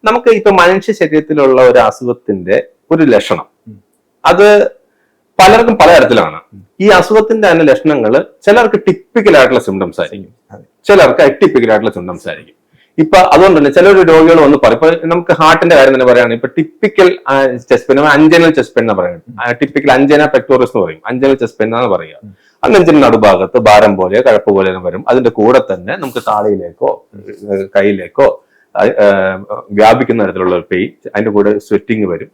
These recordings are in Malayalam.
നമുക്ക് ഇപ്പൊ മനുഷ്യ ശരീരത്തിലുള്ള ഒരു അസുഖത്തിന്റെ ഒരു ലക്ഷണം അത് പലർക്കും പലതരത്തിലാണ്. ഈ അസുഖത്തിന്റെ തന്നെ ലക്ഷണങ്ങൾ ചിലർക്ക് ടിപ്പിക്കൽ ആയിട്ടുള്ള സിംറ്റംസ് ആയിരിക്കും, ചിലർക്ക് അറ്റിപ്പിക്കൽ ആയിട്ടുള്ള സിംറ്റംസ് ആയിരിക്കും. ഇപ്പൊ അതുകൊണ്ട് തന്നെ ചില രോഗികൾ വന്ന് പറയും. ഇപ്പൊ നമുക്ക് ഹാർട്ടിന്റെ കാര്യം തന്നെ പറയുകയാണെങ്കിൽ ഇപ്പൊ typical chest pain, anginal chest pain എന്ന് പറയുന്നത്, ടിപ്പിക്കൽ അഞ്ചന പെക്ടോറിസ് എന്ന് പറയും, അഞ്ചനൽ ചെസ്റ്റ് പെയിൻ എന്നാണ് പറയുക. ആ നെഞ്ചിന്റെ നടുഭാഗത്ത് ഭാരം പോലെ കഴപ്പ് പോലെ വരും. അതിന്റെ കൂടെ തന്നെ നമുക്ക് താടിയിലേക്കോ കൈയിലേക്കോ വ്യാപിക്കുന്ന തരത്തിലുള്ള പെയിൻ, അതിന്റെ കൂടെ സ്വെറ്റിംഗ് വരും.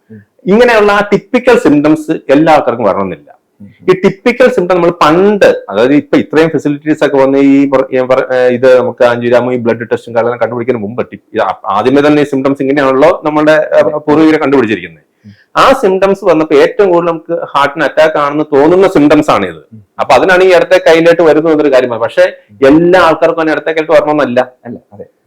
ഇങ്ങനെയുള്ള ആ ടിപ്പിക്കൽ സിംറ്റംസ് എല്ലാ ആൾക്കാർക്കും വരണമെന്നില്ല. ഈ ടിപ്പിക്കൽ സിംറ്റം നമ്മൾ പണ്ട്, അതായത് ഇപ്പൊ ഇത്രയും ഫെസിലിറ്റീസ് ഒക്കെ വന്ന് ഈ ഇത് നമുക്ക് ആൻജിയോഗ്രാമും ഈ ബ്ലഡ് ടെസ്റ്റും കാരണം കണ്ടുപിടിക്കുന്ന മുമ്പ് ആദ്യമേ തന്നെ ഈ സിംറ്റംസ് ഇങ്ങനെയാണല്ലോ നമ്മുടെ പൂർവികരെ കണ്ടുപിടിച്ചിരിക്കുന്നത്. ആ സിംറ്റംസ് വന്നപ്പോൾ ഏറ്റവും കൂടുതൽ നമുക്ക് ഹാർട്ടിന് അറ്റാക്ക് ആണെന്ന് തോന്നുന്ന സിംറ്റംസ് ആണ് ഇത്. അപ്പൊ അതിനാണ് ഈ ഇടത്തെ കയ്യിലോട്ട് വരുന്നത് എന്നൊരു കാര്യമാണ്. പക്ഷെ എല്ലാ ആൾക്കാർക്കും തന്നെ ഇടത്തെ കയ്യിലോട്ട് വരണമെന്നല്ല.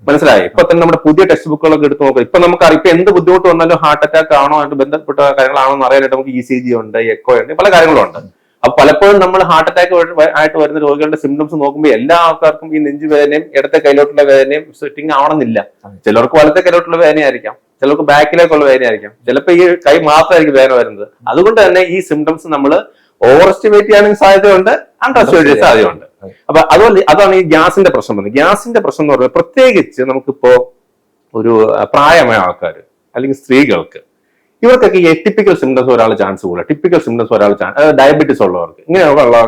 മനസ്സിലായി? ഇപ്പൊ തന്നെ നമ്മുടെ പുതിയ ടെക്സ്റ്റ് ബുക്കുകളൊക്കെ എടുത്ത് നോക്കുക. ഇപ്പൊ നമുക്കറിയാം ഇപ്പൊ എന്ത് ബുദ്ധിമുട്ട് വന്നാലും ഹാർട്ട് അറ്റാക്ക് ആണോ ആയിട്ട് ബന്ധപ്പെട്ട കാര്യങ്ങളാണോ എന്ന് അറിയാനായിട്ട് നമുക്ക് ECG ഉണ്ട്, എക്കോ ഉണ്ട്, പല കാര്യങ്ങളും ഉണ്ട്. അപ്പൊ പലപ്പോഴും നമ്മൾ ഹാർട്ട് അറ്റാക്ക് ആയിട്ട് വരുന്ന രോഗികളുടെ സിംറ്റംസ് നോക്കുമ്പോൾ എല്ലാ ആൾക്കാർക്കും ഈ നെഞ്ചു വേദനയും ഇടത്തെ കയ്യിലോട്ടുള്ള വേദനയും സ്വെറ്റിംഗ് ആവണമെന്നില്ല. ചിലർക്ക് വലത്തെ കയ്യിലോട്ടുള്ള വേദനയായിരിക്കാം, ചിലർക്ക് ബാക്കിലേക്കുള്ള വേദനയായിരിക്കാം, ചിലപ്പോൾ ഈ കൈ മാത്രമായിരിക്കും വേദന വരുന്നത്. അതുകൊണ്ട് തന്നെ ഈ സിംറ്റംസ് നമ്മൾ ഓവർ എസ്റ്റിമേറ്റ് ചെയ്യാനും സാധ്യതയുണ്ട്, അണ്ടർ എസ്റ്റിമേറ്റ് ചെയ്യാൻ സാധ്യതയുണ്ട്. അപ്പൊ അതുകൊണ്ട് അതാണ് ഈ ഗ്യാസിന്റെ പ്രശ്നം വന്നത്. ഗ്യാസിന്റെ പ്രശ്നം എന്ന് പറയുന്നത് പ്രത്യേകിച്ച് നമുക്കിപ്പോ ഒരു പ്രായമായ ആൾക്കാർ അല്ലെങ്കിൽ സ്ത്രീകൾക്ക്, ഇവർക്കൊക്കെ ഈ എറ്റിപ്പിക്കൽ സിംറ്റംസ് ഒരാൾ ചാൻസ് കൂടുതൽ, ടിപ്പിക്കൽ സിംറ്റംസ് ഒരാൾ ഡയബറ്റീസ് ഉള്ളവർക്ക്, ഇങ്ങനെയുള്ള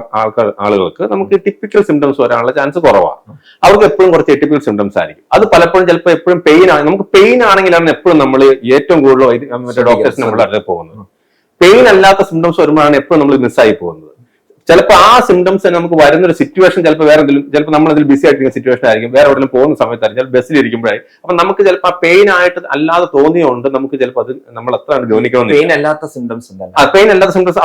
ആളുകൾക്ക് നമുക്ക് ടിപ്പിക്കൽ സിംറ്റംസ് വരാനുള്ള ചാൻസ് കുറവാണ്. അവർക്ക് എപ്പോഴും കുറച്ച് എറ്റിപ്പിക്കൽ സിംറ്റംസ് ആയിരിക്കും. അത് പലപ്പോഴും ചിലപ്പോൾ എപ്പോഴും പെയിൻ ആണ്. നമുക്ക് പെയിൻ ആണെങ്കിലാണ് എപ്പോഴും നമ്മൾ ഏറ്റവും കൂടുതൽ മറ്റേ ഡോക്ടേഴ്സിന് നമ്മൾ അടുത്ത് പോകുന്നത്. പെയിൻ അല്ലാത്ത സിംറ്റംസ് വരുമ്പോഴാണ് എപ്പോഴും നമ്മൾ മിസ്സായി പോകുന്നത്. ചിലപ്പോൾ ആ സിംറ്റംസ് നമുക്ക് വരുന്ന ഒരു സിറ്റുവേഷൻ ചിലപ്പോൾ വേറെ എന്തെങ്കിലും, ചിലപ്പോൾ നമ്മളതിൽ ബിസി ആയിട്ടിരിക്കുന്ന സിറ്റുവേഷൻ ആയിരിക്കും, വേറെ എവിടെയും പോകുന്ന സമയത്തായിരിക്കും, ചിലപ്പോൾ ബസ്സിലിരിക്കുമ്പോഴായി. അപ്പൊ നമുക്ക് ചിലപ്പോൾ ആ പെയിൻ ആയിട്ട് അല്ലാതെ തോന്നിയുണ്ട് നമുക്ക് ചിലപ്പോൾ അത് നമ്മൾ എത്ര ഗവനിക്കണം. പെയിൻ അല്ലാത്ത സിംറ്റംസ്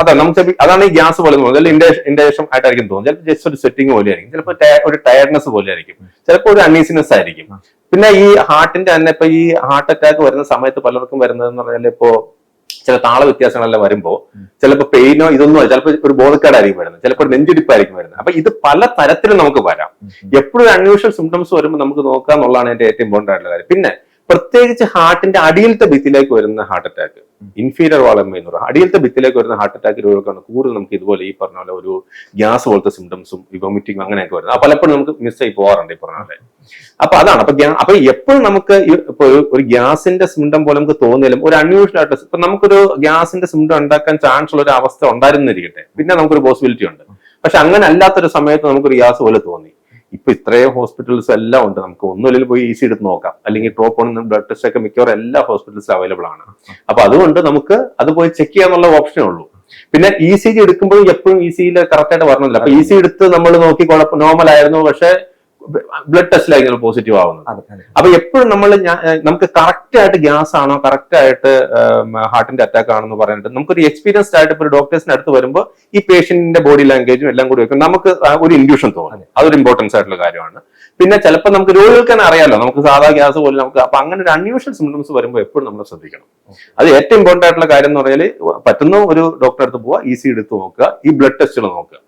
അതെ, നമുക്ക് അതാണ് ഈ ഗ്യാസ് പോലെ തോന്നുന്നത്. ഇൻഡേഷൻ ആയിട്ടായിരിക്കും തോന്നുന്നത്. ചിലപ്പോൾ ജസ്റ്റ് ഒരു സ്വെറ്റിംഗ് പോലെ ആയിരിക്കും, ചിലപ്പോൾ ഒരു ടയർഡ്നെസ് പോലെ ആയിരിക്കും, ചിലപ്പോൾ ഒരു അൺഈസിനെസ് ആയിരിക്കും. പിന്നെ ഈ ഹാർട്ടിന്റെ തന്നെ ഇപ്പൊ ഈ ഹാർട്ട് അറ്റാക്ക് വരുന്ന സമയത്ത് പലർക്കും വരുന്നതെന്ന് പറഞ്ഞാൽ ഇപ്പോ ചില താള വ്യത്യാസങ്ങളെല്ലാം വരുമ്പോൾ ചിലപ്പോൾ പെയിനോ ഇതൊന്നും ചിലപ്പോൾ ഒരു ബോധക്കേടായിരിക്കും വരുന്നത്, ചിലപ്പോൾ നെഞ്ചിടിപ്പായിരിക്കും വരുന്നത്. അപ്പൊ ഇത് പല തരത്തിലും നമുക്ക് വരാം. എപ്പോഴും അൺയൂഷ്വൽ സിംറ്റംസ് വരുമ്പോൾ നമുക്ക് നോക്കുക എന്നുള്ളതാണ് എന്റെ ഏറ്റവും ഇമ്പോർട്ടന്റ് ആയിട്ടുള്ള കാര്യം. പിന്നെ പ്രത്യേകിച്ച് ഹാർട്ടിന്റെ അടിയിലത്തെ ഭിത്തിലേക്ക് വരുന്ന ഹാർട്ട് അറ്റാക്ക്, ഇൻഫീരിയർ വാൾ എന്ന് പറയുന്നത് അടിയിലത്തെ ഭിത്തിലേക്ക് വരുന്ന ഹാർട്ട് അറ്റാക്ക് രോഗികൾക്കാണ് കൂടുതൽ നമുക്ക് ഇതുപോലെ ഈ പറഞ്ഞ പോലെ ഒരു ഗ്യാസ് പോലത്തെ സിംറ്റംസും വോമിറ്റിംഗ് അങ്ങനെയൊക്കെ വരുന്നത്. അപ്പൊ പലപ്പോഴും നമുക്ക് മിസ്സായി പോകാറുണ്ട് ഈ പറഞ്ഞ പോലെ. അപ്പൊ അതാണ് അപ്പൊ എപ്പോഴും നമുക്ക് ഇപ്പൊ ഒരു ഗ്യാസിന്റെ സിംറ്റം പോലെ നമുക്ക് തോന്നിയാലും ഒരു അൺയൂഷ്വൽ ആയിട്ട് ഇപ്പൊ നമുക്കൊരു ഗ്യാസിന്റെ സിംറ്റം ഉണ്ടാക്കാൻ ചാൻസ് ഉള്ള ഒരു അവസ്ഥ ഉണ്ടായിരുന്നിരിക്കട്ടെ, പിന്നെ നമുക്കൊരു പോസിബിലിറ്റി ഉണ്ട്. പക്ഷെ അങ്ങനെ അല്ലാത്തൊരു സമയത്ത് നമുക്കൊരു ഗ്യാസ് പോലെ തോന്നി. ഇപ്പൊ ഇത്രയും ഹോസ്പിറ്റൽസ് എല്ലാം ഉണ്ട്, നമുക്ക് ഒന്നുമില്ലെങ്കിൽ പോയി ECG എടുത്ത് നോക്കാം, അല്ലെങ്കിൽ ട്രോപ്പോൺ ബ്ലഡ് ടെസ്റ്റ് ഒക്കെ മിക്കവാറും എല്ലാ ഹോസ്പിറ്റൽസും അവൈലബിൾ ആണ്. അപ്പൊ അതുകൊണ്ട് നമുക്ക് അത് പോയി ചെക്ക് ചെയ്യാന്നുള്ള ഓപ്ഷനേ ഉള്ളൂ. പിന്നെ ECG എടുക്കുമ്പോൾ എപ്പോഴും ECGയിൽ കറക്റ്റ് ആയിട്ട് പറഞ്ഞില്ല. അപ്പൊ ECG എടുത്ത് നമ്മൾ നോക്കി നോർമൽ ആയിരുന്നു, പക്ഷെ ബ്ലഡ് ടെസ്റ്റിലായിരിക്കും പോസിറ്റീവ് ആവുന്നത്. അപ്പൊ എപ്പോഴും നമുക്ക് കറക്റ്റ് ആയിട്ട് ഗ്യാസ് ആണോ കറക്റ്റ് ആയിട്ട് ഹാർട്ടിന്റെ അറ്റാക്ക് ആണെന്ന് പറഞ്ഞിട്ട് നമുക്കൊരു എക്സ്പീരിയൻസ്ഡ് ആയിട്ട് ഒരു ഡോക്ടേഴ്സിന്റെ അടുത്ത് വരുമ്പോൾ ഈ പേഷ്യന്റിന്റെ ബോഡി ലാംഗ്വേജും എല്ലാം കൂടി വെക്കും, നമുക്ക് ഒരു ഇൻഡ്യൂഷൻ തോന്നും. അതൊരു ഇമ്പോർട്ടൻസ് ആയിട്ടുള്ള കാര്യമാണ്. പിന്നെ ചിലപ്പോൾ നമുക്ക് രോഗികൾക്ക് തന്നെ അറിയാലോ, നമുക്ക് സാധാ ഗ്യാസ് പോലെ നമുക്ക്. അപ്പൊ അങ്ങനെ ഒരു അൺയൂഷ്വൽ സിംറ്റംസ് വരുമ്പോൾ എപ്പോഴും നമ്മൾ ശ്രദ്ധിക്കണം. അത് ഏറ്റവും ഇമ്പോർട്ടന്റ് ആയിട്ടുള്ള കാര്യം എന്ന് പറഞ്ഞാൽ പറ്റുന്ന ഒരു ഡോക്ടറെ അടുത്ത് പോവുക, ECG എടുത്ത് നോക്കുക, ഈ ബ്ലഡ് ടെസ്റ്റുകൾ നോക്കുക.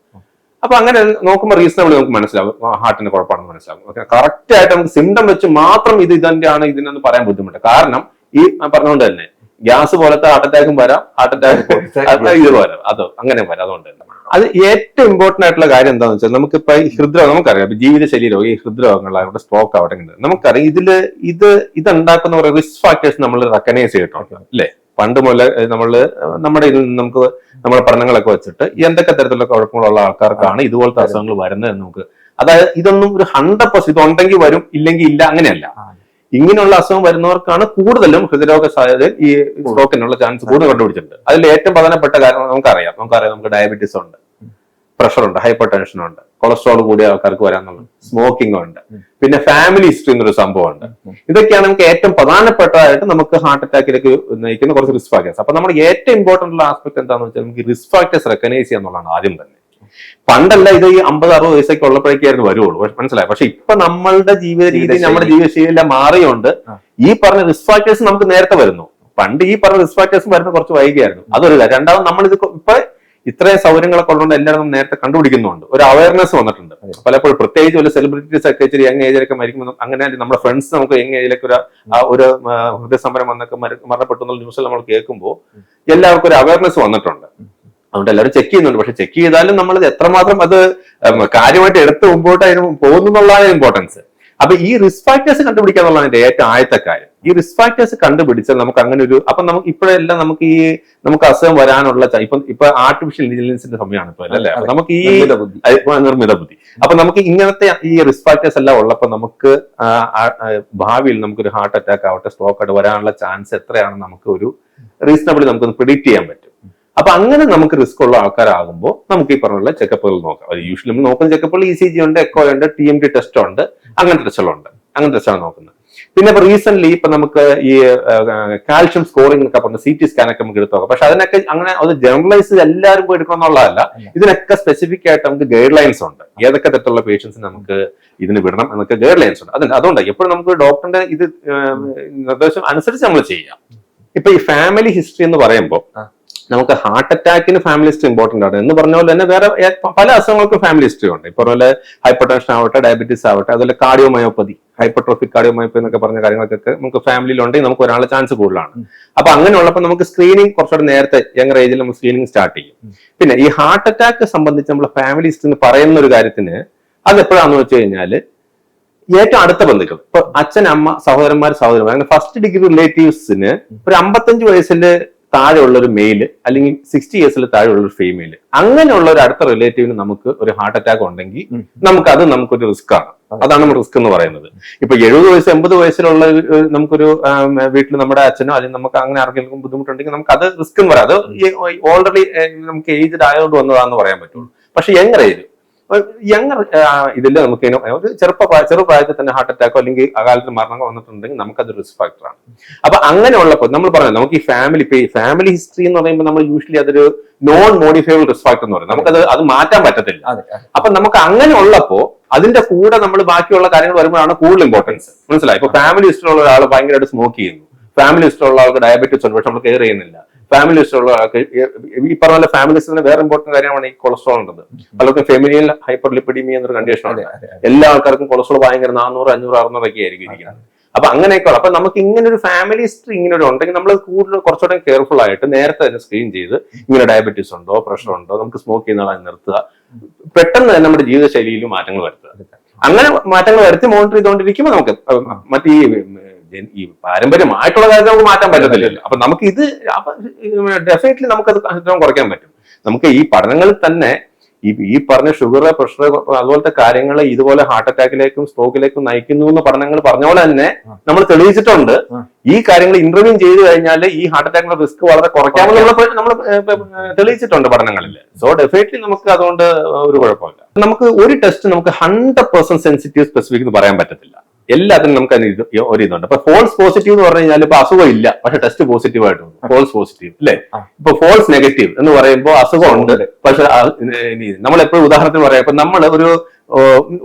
അപ്പൊ അങ്ങനെ നോക്കുമ്പോൾ റീസണബിൾ നമുക്ക് മനസ്സിലാവും ഹാർട്ടിന് കുഴപ്പമാണെന്ന് മനസ്സിലാവും. കറക്റ്റ് ആയിട്ട് നമുക്ക് സിംറ്റം വെച്ച് മാത്രം ഇതിന്റെയാണ് ഇതിനെന്ന് പറയാൻ ബുദ്ധിമുട്ട്. കാരണം ഈ പറഞ്ഞുകൊണ്ട് തന്നെ ഗ്യാസ് പോലത്തെ ഹാർട്ട് അറ്റാക്കും വരാം, ഹാർട്ട് അറ്റാക്ക് ഇത് വരാം, അതോ അങ്ങനെ വരാം. അതുകൊണ്ട് തന്നെ അത് ഏറ്റവും ഇമ്പോർട്ടന്റ് ആയിട്ടുള്ള കാര്യം എന്താണെന്ന് വെച്ചാൽ നമുക്കിപ്പോ ഈ ഹൃദ്രോഗം നമുക്കറിയാം, ജീവിതശൈലി രോഗം, ഈ ഹൃദ്രോഗങ്ങളായിട്ട് സ്ട്രോക്ക് ആവട്ടെ നമുക്കറിയാം. ഇതുണ്ടാക്കുന്ന കുറെ റിസ്ക് ഫാക്ടേഴ്സ് നമ്മൾ റെക്കഗ്നൈസ് ചെയ്തിട്ടുണ്ട് അല്ലേ? പണ്ട് മുതലേ നമ്മുടെ ഇതിൽ നിന്ന് നമുക്ക് നമ്മുടെ പഠനങ്ങളൊക്കെ വെച്ചിട്ട് എന്തൊക്കെ തരത്തിലുള്ള കുഴപ്പങ്ങളുള്ള ആൾക്കാർക്കാണ് ഇതുപോലത്തെ അസുഖങ്ങൾ വരുന്നത് എന്ന് നമുക്ക്, അതായത് ഇതൊന്നും ഒരു 100% ഇതുണ്ടെങ്കിൽ വരും ഇല്ലെങ്കിൽ ഇല്ല അങ്ങനെയല്ല. ഇങ്ങനെയുള്ള അസുഖം വരുന്നവർക്കാണ് കൂടുതലും ഹൃദയരോഗ സാധ്യത ഈ സ്ട്രോക്കിനുള്ള ചാൻസ് കൂടുതൽ കണ്ടുപിടിച്ചിട്ടുണ്ട്. അതിൽ ഏറ്റവും പ്രധാനപ്പെട്ട കാര്യം നമുക്കറിയാം നമുക്ക് ഡയബറ്റീസ് ഉണ്ട്, പ്രഷർ ഉണ്ട്, ഹൈപ്പർ ടെൻഷൻ ഉണ്ട്, കൊളസ്ട്രോൾ കൂടിയ ആൾക്കാർക്ക് വരാന്നുള്ളത്, സ്മോക്കിംഗ് ഉണ്ട്, പിന്നെ ഫാമിലി ഹിസ്റ്ററി എന്നൊരു സംഭവം ഉണ്ട്. ഇതൊക്കെയാണ് നമുക്ക് ഏറ്റവും പ്രധാനപ്പെട്ടതായിട്ട് നമുക്ക് ഹാർട്ട് അറ്റാക്കിലേക്ക് നയിക്കുന്ന കുറച്ച് റിസ്ക് ഫാക്ടേഴ്സ്. അപ്പൊ നമ്മുടെ ഏറ്റവും ഇമ്പോർട്ടന്റ് ഉള്ള ആസ്പെക്ട് എന്താണെന്ന് വെച്ചാൽ നമുക്ക് റിസ്ക് ഫാക്ടേഴ്സ് റെക്കഗ്നൈസ് ചെയ്യാന്നുള്ളതാണ് ആദ്യം തന്നെ. പണ്ടല്ല ഇത് ഈ 50-60 വയസ്സൊക്കെ ഉള്ളപ്പോഴേക്കായിരുന്നു വരുള്ളൂ, മനസ്സിലായി. പക്ഷെ ഇപ്പൊ നമ്മളുടെ ജീവിത രീതി നമ്മുടെ ജീവിതശൈലിയെല്ലാം മാറിയോണ്ട് ഈ പറഞ്ഞ റിസ്ക് ഫാക്ടേഴ്സ് നമുക്ക് നേരത്തെ വരുന്നു. പണ്ട് ഈ പറഞ്ഞ റിസ്ക് ഫാക്ടേഴ്സ് വരുന്ന കുറച്ച് വൈകിയായിരുന്നു. അതൊരു കാര്യം. രണ്ടാമത് നമ്മളിത് ഇപ്പൊ ഇത്രയും സൗകര്യങ്ങളൊക്കെ ഉള്ളതുകൊണ്ട് എല്ലാവരും നേരത്തെ കണ്ടുപിടിക്കുന്നുണ്ട്, ഒരു അവയർനെസ് വന്നിട്ടുണ്ട്. പലപ്പോഴും പ്രത്യേകിച്ച് ഒരു സെലിബ്രിറ്റീസ് ഒക്കെ ഇച്ചിരി യങ് ഏജിലൊക്കെ മരിക്കുമ്പോൾ അങ്ങനെ നമ്മുടെ ഫ്രണ്ട്സ് നമുക്ക് യങ് ഏജിലൊക്കെ ഒരു ഹൃദയസമരം വന്നൊക്കെ മരണപ്പെട്ടു എന്നുള്ള ന്യൂസിൽ നമ്മൾ കേൾക്കുമ്പോൾ എല്ലാവർക്കും ഒരു അവയർനെസ് വന്നിട്ടുണ്ട്. അതുകൊണ്ട് എല്ലാവരും ചെക്ക് ചെയ്യുന്നുണ്ട്. പക്ഷെ ചെക്ക് ചെയ്താലും നമ്മൾ എത്രമാത്രം അത് കാര്യമായിട്ട് എടുത്ത് മുമ്പോട്ട് അതിന് പോകുന്നു എന്നുള്ളതാണ് ഇമ്പോർട്ടൻസ്. അപ്പൊ ഈ റിസ്ക് ഫാക്ടേഴ്സ് കണ്ടുപിടിക്കുക എന്നുള്ളതിന്റെ ഏറ്റവും ആദ്യത്തെ കാര്യം. ഈ റിസ്ക് ഫാക്ടേഴ്സ് കണ്ടുപിടിച്ചാൽ നമുക്ക് അങ്ങനെ ഒരു അപ്പൊ നമുക്ക് ഇപ്പോഴെല്ലാം നമുക്ക് അസുഖം വരാനുള്ള ഇപ്പൊ ആർട്ടിഫിഷ്യൽ ഇന്റലിജൻസിന്റെ സമയമാണ് ഇപ്പൊ അല്ലേ. അപ്പൊ നമുക്ക് ഈ നിർമ്മിത ബുദ്ധി അപ്പൊ നമുക്ക് ഇങ്ങനത്തെ ഈ റിസ്ക് ഫാക്ടേഴ്സ് എല്ലാം ഉള്ളപ്പോൾ നമുക്ക് ഭാവിയിൽ നമുക്കൊരു ഹാർട്ട് അറ്റാക്ക് ആവട്ടെ, സ്ട്രോക്ക് ആയിട്ട് വരാനുള്ള ചാൻസ് എത്രയാണെന്ന് നമുക്ക് ഒരു റീസണബിളി നമുക്കൊന്ന് പ്രിഡിക്റ്റ് ചെയ്യാൻ പറ്റും. അപ്പൊ അങ്ങനെ നമുക്ക് റിസ്ക് ഉള്ള ആൾക്കാരാകുമ്പോൾ നമുക്ക് ഈ പറഞ്ഞുള്ള ചെക്കപ്പുകൾ നോക്കാം. യൂഷ്വലി നമ്മൾ നോക്കുന്ന ചെക്കപ്പുകൾ ECG ഉണ്ട്, എക്കോ ഉണ്ട്, TMT ടെസ്റ്റ് ഉണ്ട്, അങ്ങനത്തെ ടെസ്റ്റുകളുണ്ട്. അങ്ങനത്തെ ടെസ്റ്റാണ് നോക്കുന്നത്. പിന്നെ ഇപ്പൊ റീസെന്റ് ഇപ്പൊ നമുക്ക് ഈ കാൽഷ്യം സ്കോറിംഗ് ഒക്കെ പറഞ്ഞ CT സ്കാനൊക്കെ നമുക്ക് എടുത്ത് നോക്കാം. പക്ഷെ അതിനൊക്കെ അങ്ങനെ അത് ജനറലൈസ് എല്ലാവരും പോയി എടുക്കണം എന്നുള്ളതല്ല. ഇതിനൊക്കെ സ്പെസിഫിക് ആയിട്ട് നമുക്ക് ഗൈഡ് ലൈൻസ് ഉണ്ട്. ഏതൊക്കെ തരത്തിലുള്ള പേഷ്യൻസിന് നമുക്ക് ഇതിന് വിടണം എന്നൊക്കെ ഗൈഡ് ലൈൻസ് ഉണ്ട്. അതുകൊണ്ട് എപ്പോഴും നമുക്ക് ഡോക്ടറിന്റെ ഇത് നിർദ്ദേശം അനുസരിച്ച് നമ്മൾ ചെയ്യാം. ഇപ്പൊ ഈ ഫാമിലി ഹിസ്റ്ററി എന്ന് പറയുമ്പോൾ നമുക്ക് ഹാർട്ട് അറ്റാക്കിന് ഫാമിലി ഹിസ്റ്ററി ഇമ്പോർട്ടന്റ് ആണ് എന്ന് പറഞ്ഞ പോലെ തന്നെ വേറെ പല അസുഖങ്ങൾക്കും ഫാമിലി ഹിസ്റ്ററി ഉണ്ട്. ഇപ്പൊ പോലെ ഹൈപ്പർ ടെൻഷൻ ആവട്ടെ, ഡയബറ്റീസ് ആവട്ടെ, അതുപോലെ കാർഡിയോമയോപ്പതി, ഹൈപ്പർട്രോഫിക് കാർഡിയോമയോപ്പതി എന്നൊക്കെ പറഞ്ഞ കാര്യങ്ങൾക്കൊക്കെ നമുക്ക് ഫാമിലിയിലുണ്ടെങ്കിൽ നമുക്ക് ഒരാളെ ചാൻസ് കൂടുതലാണ്. അപ്പൊ അങ്ങനെയുള്ളപ്പോൾ നമുക്ക് സ്ക്രീനിങ് കുറച്ചുകൂടെ നേരത്തെ യങ്ങർ ഏജിൽ നമ്മൾ സ്ക്രീനിങ് സ്റ്റാർട്ട് ചെയ്യും. പിന്നെ ഈ ഹാർട്ട് അറ്റാക്ക് സംബന്ധിച്ച് നമ്മൾ ഫാമിലി ഹിസ്റ്ററി എന്ന് പറയുന്ന ഒരു കാര്യത്തിന് അത് എപ്പോഴാണെന്ന് വെച്ച് കഴിഞ്ഞാൽ ഏറ്റവും അടുത്ത ബന്ധുക്കൾ, ഇപ്പൊ അച്ഛൻ, അമ്മ, സഹോദരന്മാർ, അങ്ങനെ ഫസ്റ്റ് ഡിഗ്രി റിലേറ്റീവ്സിന് ഒരു 55 വയസ്സിൽ താഴെയുള്ള ഒരു മെയില് അല്ലെങ്കിൽ 60 ഇയേഴ്സിൽ താഴെയുള്ള ഒരു ഫീമെയില്, അങ്ങനെയുള്ള ഒരു അടുത്ത റിലേറ്റീവിന് നമുക്ക് ഒരു ഹാർട്ട് അറ്റാക്ക് ഉണ്ടെങ്കിൽ നമുക്കൊരു റിസ്ക് ആണ്. അതാണ് നമ്മൾ റിസ്ക് എന്ന് പറയുന്നത്. ഇപ്പൊ 70 വയസ്സ് 80 വയസ്സിലുള്ള നമുക്കൊരു വീട്ടിൽ നമ്മുടെ അച്ഛനോ അല്ലെങ്കിൽ നമുക്ക് അങ്ങനെ ആർക്കെങ്കിലും ബുദ്ധിമുട്ടുണ്ടെങ്കിൽ നമുക്ക് അത് റിസ്ക് എന്ന് പറയാം. അത് ഓൾറെഡി നമുക്ക് ഏജ്ഡ് ആയതുകൊണ്ട് വന്നതാണെന്ന് പറയാൻ പറ്റുള്ളൂ. പക്ഷെ യങ്ങർ ഇതിൽ നമുക്ക് ഒരു ചെറുപ്രായത്തിൽ തന്നെ ഹാർട്ട് അറ്റാക്കോ അല്ലെങ്കിൽ അകാലത്തിൽ മരണമോ വന്നിട്ടുണ്ടെങ്കിൽ നമുക്കത് റിസ്ക് ഫാക്ടറാണ്. അപ്പൊ അങ്ങനെയുള്ളപ്പോൾ നമ്മൾ പറഞ്ഞത് നമുക്ക് ഈ ഫാമിലി ഹിസ്റ്ററി എന്ന് പറയുമ്പോൾ നമ്മൾ യൂഷ്വലി അതൊരു നോൺ മോഡിഫൈബിൾ റിസ്ക് ഫാക്ടർ എന്ന് പറയും. നമുക്കത് മാറ്റാൻ പറ്റത്തില്ല. അപ്പൊ നമുക്ക് അങ്ങനെ ഉള്ളപ്പോ അതിന്റെ കൂടെ നമ്മൾ ബാക്കിയുള്ള കാര്യങ്ങൾ വരുമ്പോഴാണ് കൂടുതൽ ഇമ്പോർട്ടൻസ്. മനസ്സിലായി? ഇപ്പൊ ഫാമിലി ഹിസ്റ്ററി ഉള്ള ഒരാൾ ഭയങ്കരമായിട്ട് സ്മോക്ക് ചെയ്യുന്നു, ഫാമിലി ഹിസ്റ്ററി ഉള്ള ആൾക്ക് ഡയബറ്റീസ് ഉണ്ട്, പക്ഷെ നമ്മൾ കെയർ ചെയ്യുന്നില്ല. ഫാമിലി ഹിസ്റ്ററി ഉള്ള ആൾക്ക് ഈ പറഞ്ഞ ഫാമിലി ഹിസ്റ്ററിന് വേറെ ഇമ്പോർട്ടന്റ് കാര്യമാണ് ഈ കൊളസ്ട്രോൾ ഉള്ളത്. പലർക്കും ഫെമിനിയൽ ഹൈപ്പർലിപ്പിഡീമിയ എന്നൊരു കണ്ടീഷനാണ്. എല്ലാ ആൾക്കാർക്കും കൊളസ്ട്രോൾ ഭയങ്കര 400, 500, 600 ഒക്കെ ആയിരിക്കും ഇരിക്കുന്നത്. അപ്പൊ അങ്ങനെയൊക്കെ അപ്പൊ നമുക്ക് ഇങ്ങനെ ഒരു ഫാമിലി ഹിസ്റ്ററി ഇങ്ങനെ ഒരു ഉണ്ടെങ്കിൽ നമ്മൾ കൂടുതൽ കുറച്ചുകൂടെ കെയർഫുൾ ആയിട്ട് നേരത്തെ തന്നെ സ്ക്രീൻ ചെയ്ത് ഇങ്ങനെ ഡയബറ്റീസ് ഉണ്ടോ, പ്രഷർ ഉണ്ടോ, നമുക്ക് സ്മോക്ക് ചെയ്യുന്ന ആളെ നിർത്തുക, പെട്ടെന്ന് തന്നെ നമ്മുടെ ജീവിതശൈലിയിൽ മാറ്റങ്ങൾ വരുത്തുക. അങ്ങനെ മാറ്റങ്ങൾ വരുത്തി മോണിറ്റർ ചെയ്തുകൊണ്ടിരിക്കുമ്പോൾ നമുക്ക് മറ്റേ ഈ പാരമ്പര്യമായിട്ടുള്ള കാര്യത്തിൽ നമുക്ക് മാറ്റാൻ പറ്റത്തില്ലല്ലോ. അപ്പൊ നമുക്ക് ഇത് ഡെഫിനറ്റ്ലി നമുക്കത് കുറയ്ക്കാൻ പറ്റും. നമുക്ക് ഈ പഠനങ്ങളിൽ തന്നെ ഈ പറഞ്ഞ ഷുഗർ, പ്രഷർ അതുപോലത്തെ കാര്യങ്ങൾ ഇതുപോലെ ഹാർട്ട് അറ്റാക്കിലേക്കും സ്ട്രോക്കിലേക്കും നയിക്കുന്നു എന്ന് പഠനങ്ങൾ പറഞ്ഞ പോലെ തന്നെ നമ്മൾ തെളിയിച്ചിട്ടുണ്ട്. ഈ കാര്യങ്ങൾ ഇന്റർവ്യൂ ചെയ്ത് കഴിഞ്ഞാൽ ഈ ഹാർട്ട് അറ്റാക്കിന്റെ റിസ്ക് വളരെ കുറയ്ക്കാമെന്നുള്ള നമ്മൾ തെളിയിച്ചിട്ടുണ്ട് പഠനങ്ങളിൽ. സോ ഡെഫിനറ്റ്ലി നമുക്ക് അതുകൊണ്ട് ഒരു കുഴപ്പമില്ല. നമുക്ക് ഒരു ടെസ്റ്റ് നമുക്ക് 100% സെൻസിറ്റീവ് സ്പെസിഫിക് എന്ന് പറയാൻ പറ്റത്തില്ല. എല്ലാത്തിനും നമുക്ക് ഒരു ഇതുണ്ട്. ഇപ്പൊ ഫോൾസ് പോസിറ്റീവ് എന്ന് പറഞ്ഞു കഴിഞ്ഞാൽ ഇപ്പൊ അസുഖം ഇല്ല, പക്ഷെ ടെസ്റ്റ് പോസിറ്റീവ് ആയിട്ട് വന്നു, ഫോൾസ് പോസിറ്റീവ് അല്ലേ. ഇപ്പൊ ഫോൾസ് നെഗറ്റീവ് എന്ന് പറയുമ്പോൾ അസുഖം ഉണ്ട്, പക്ഷെ നമ്മൾ എപ്പോഴും ഉദാഹരണത്തിന് പറയാം, ഇപ്പൊ നമ്മൾ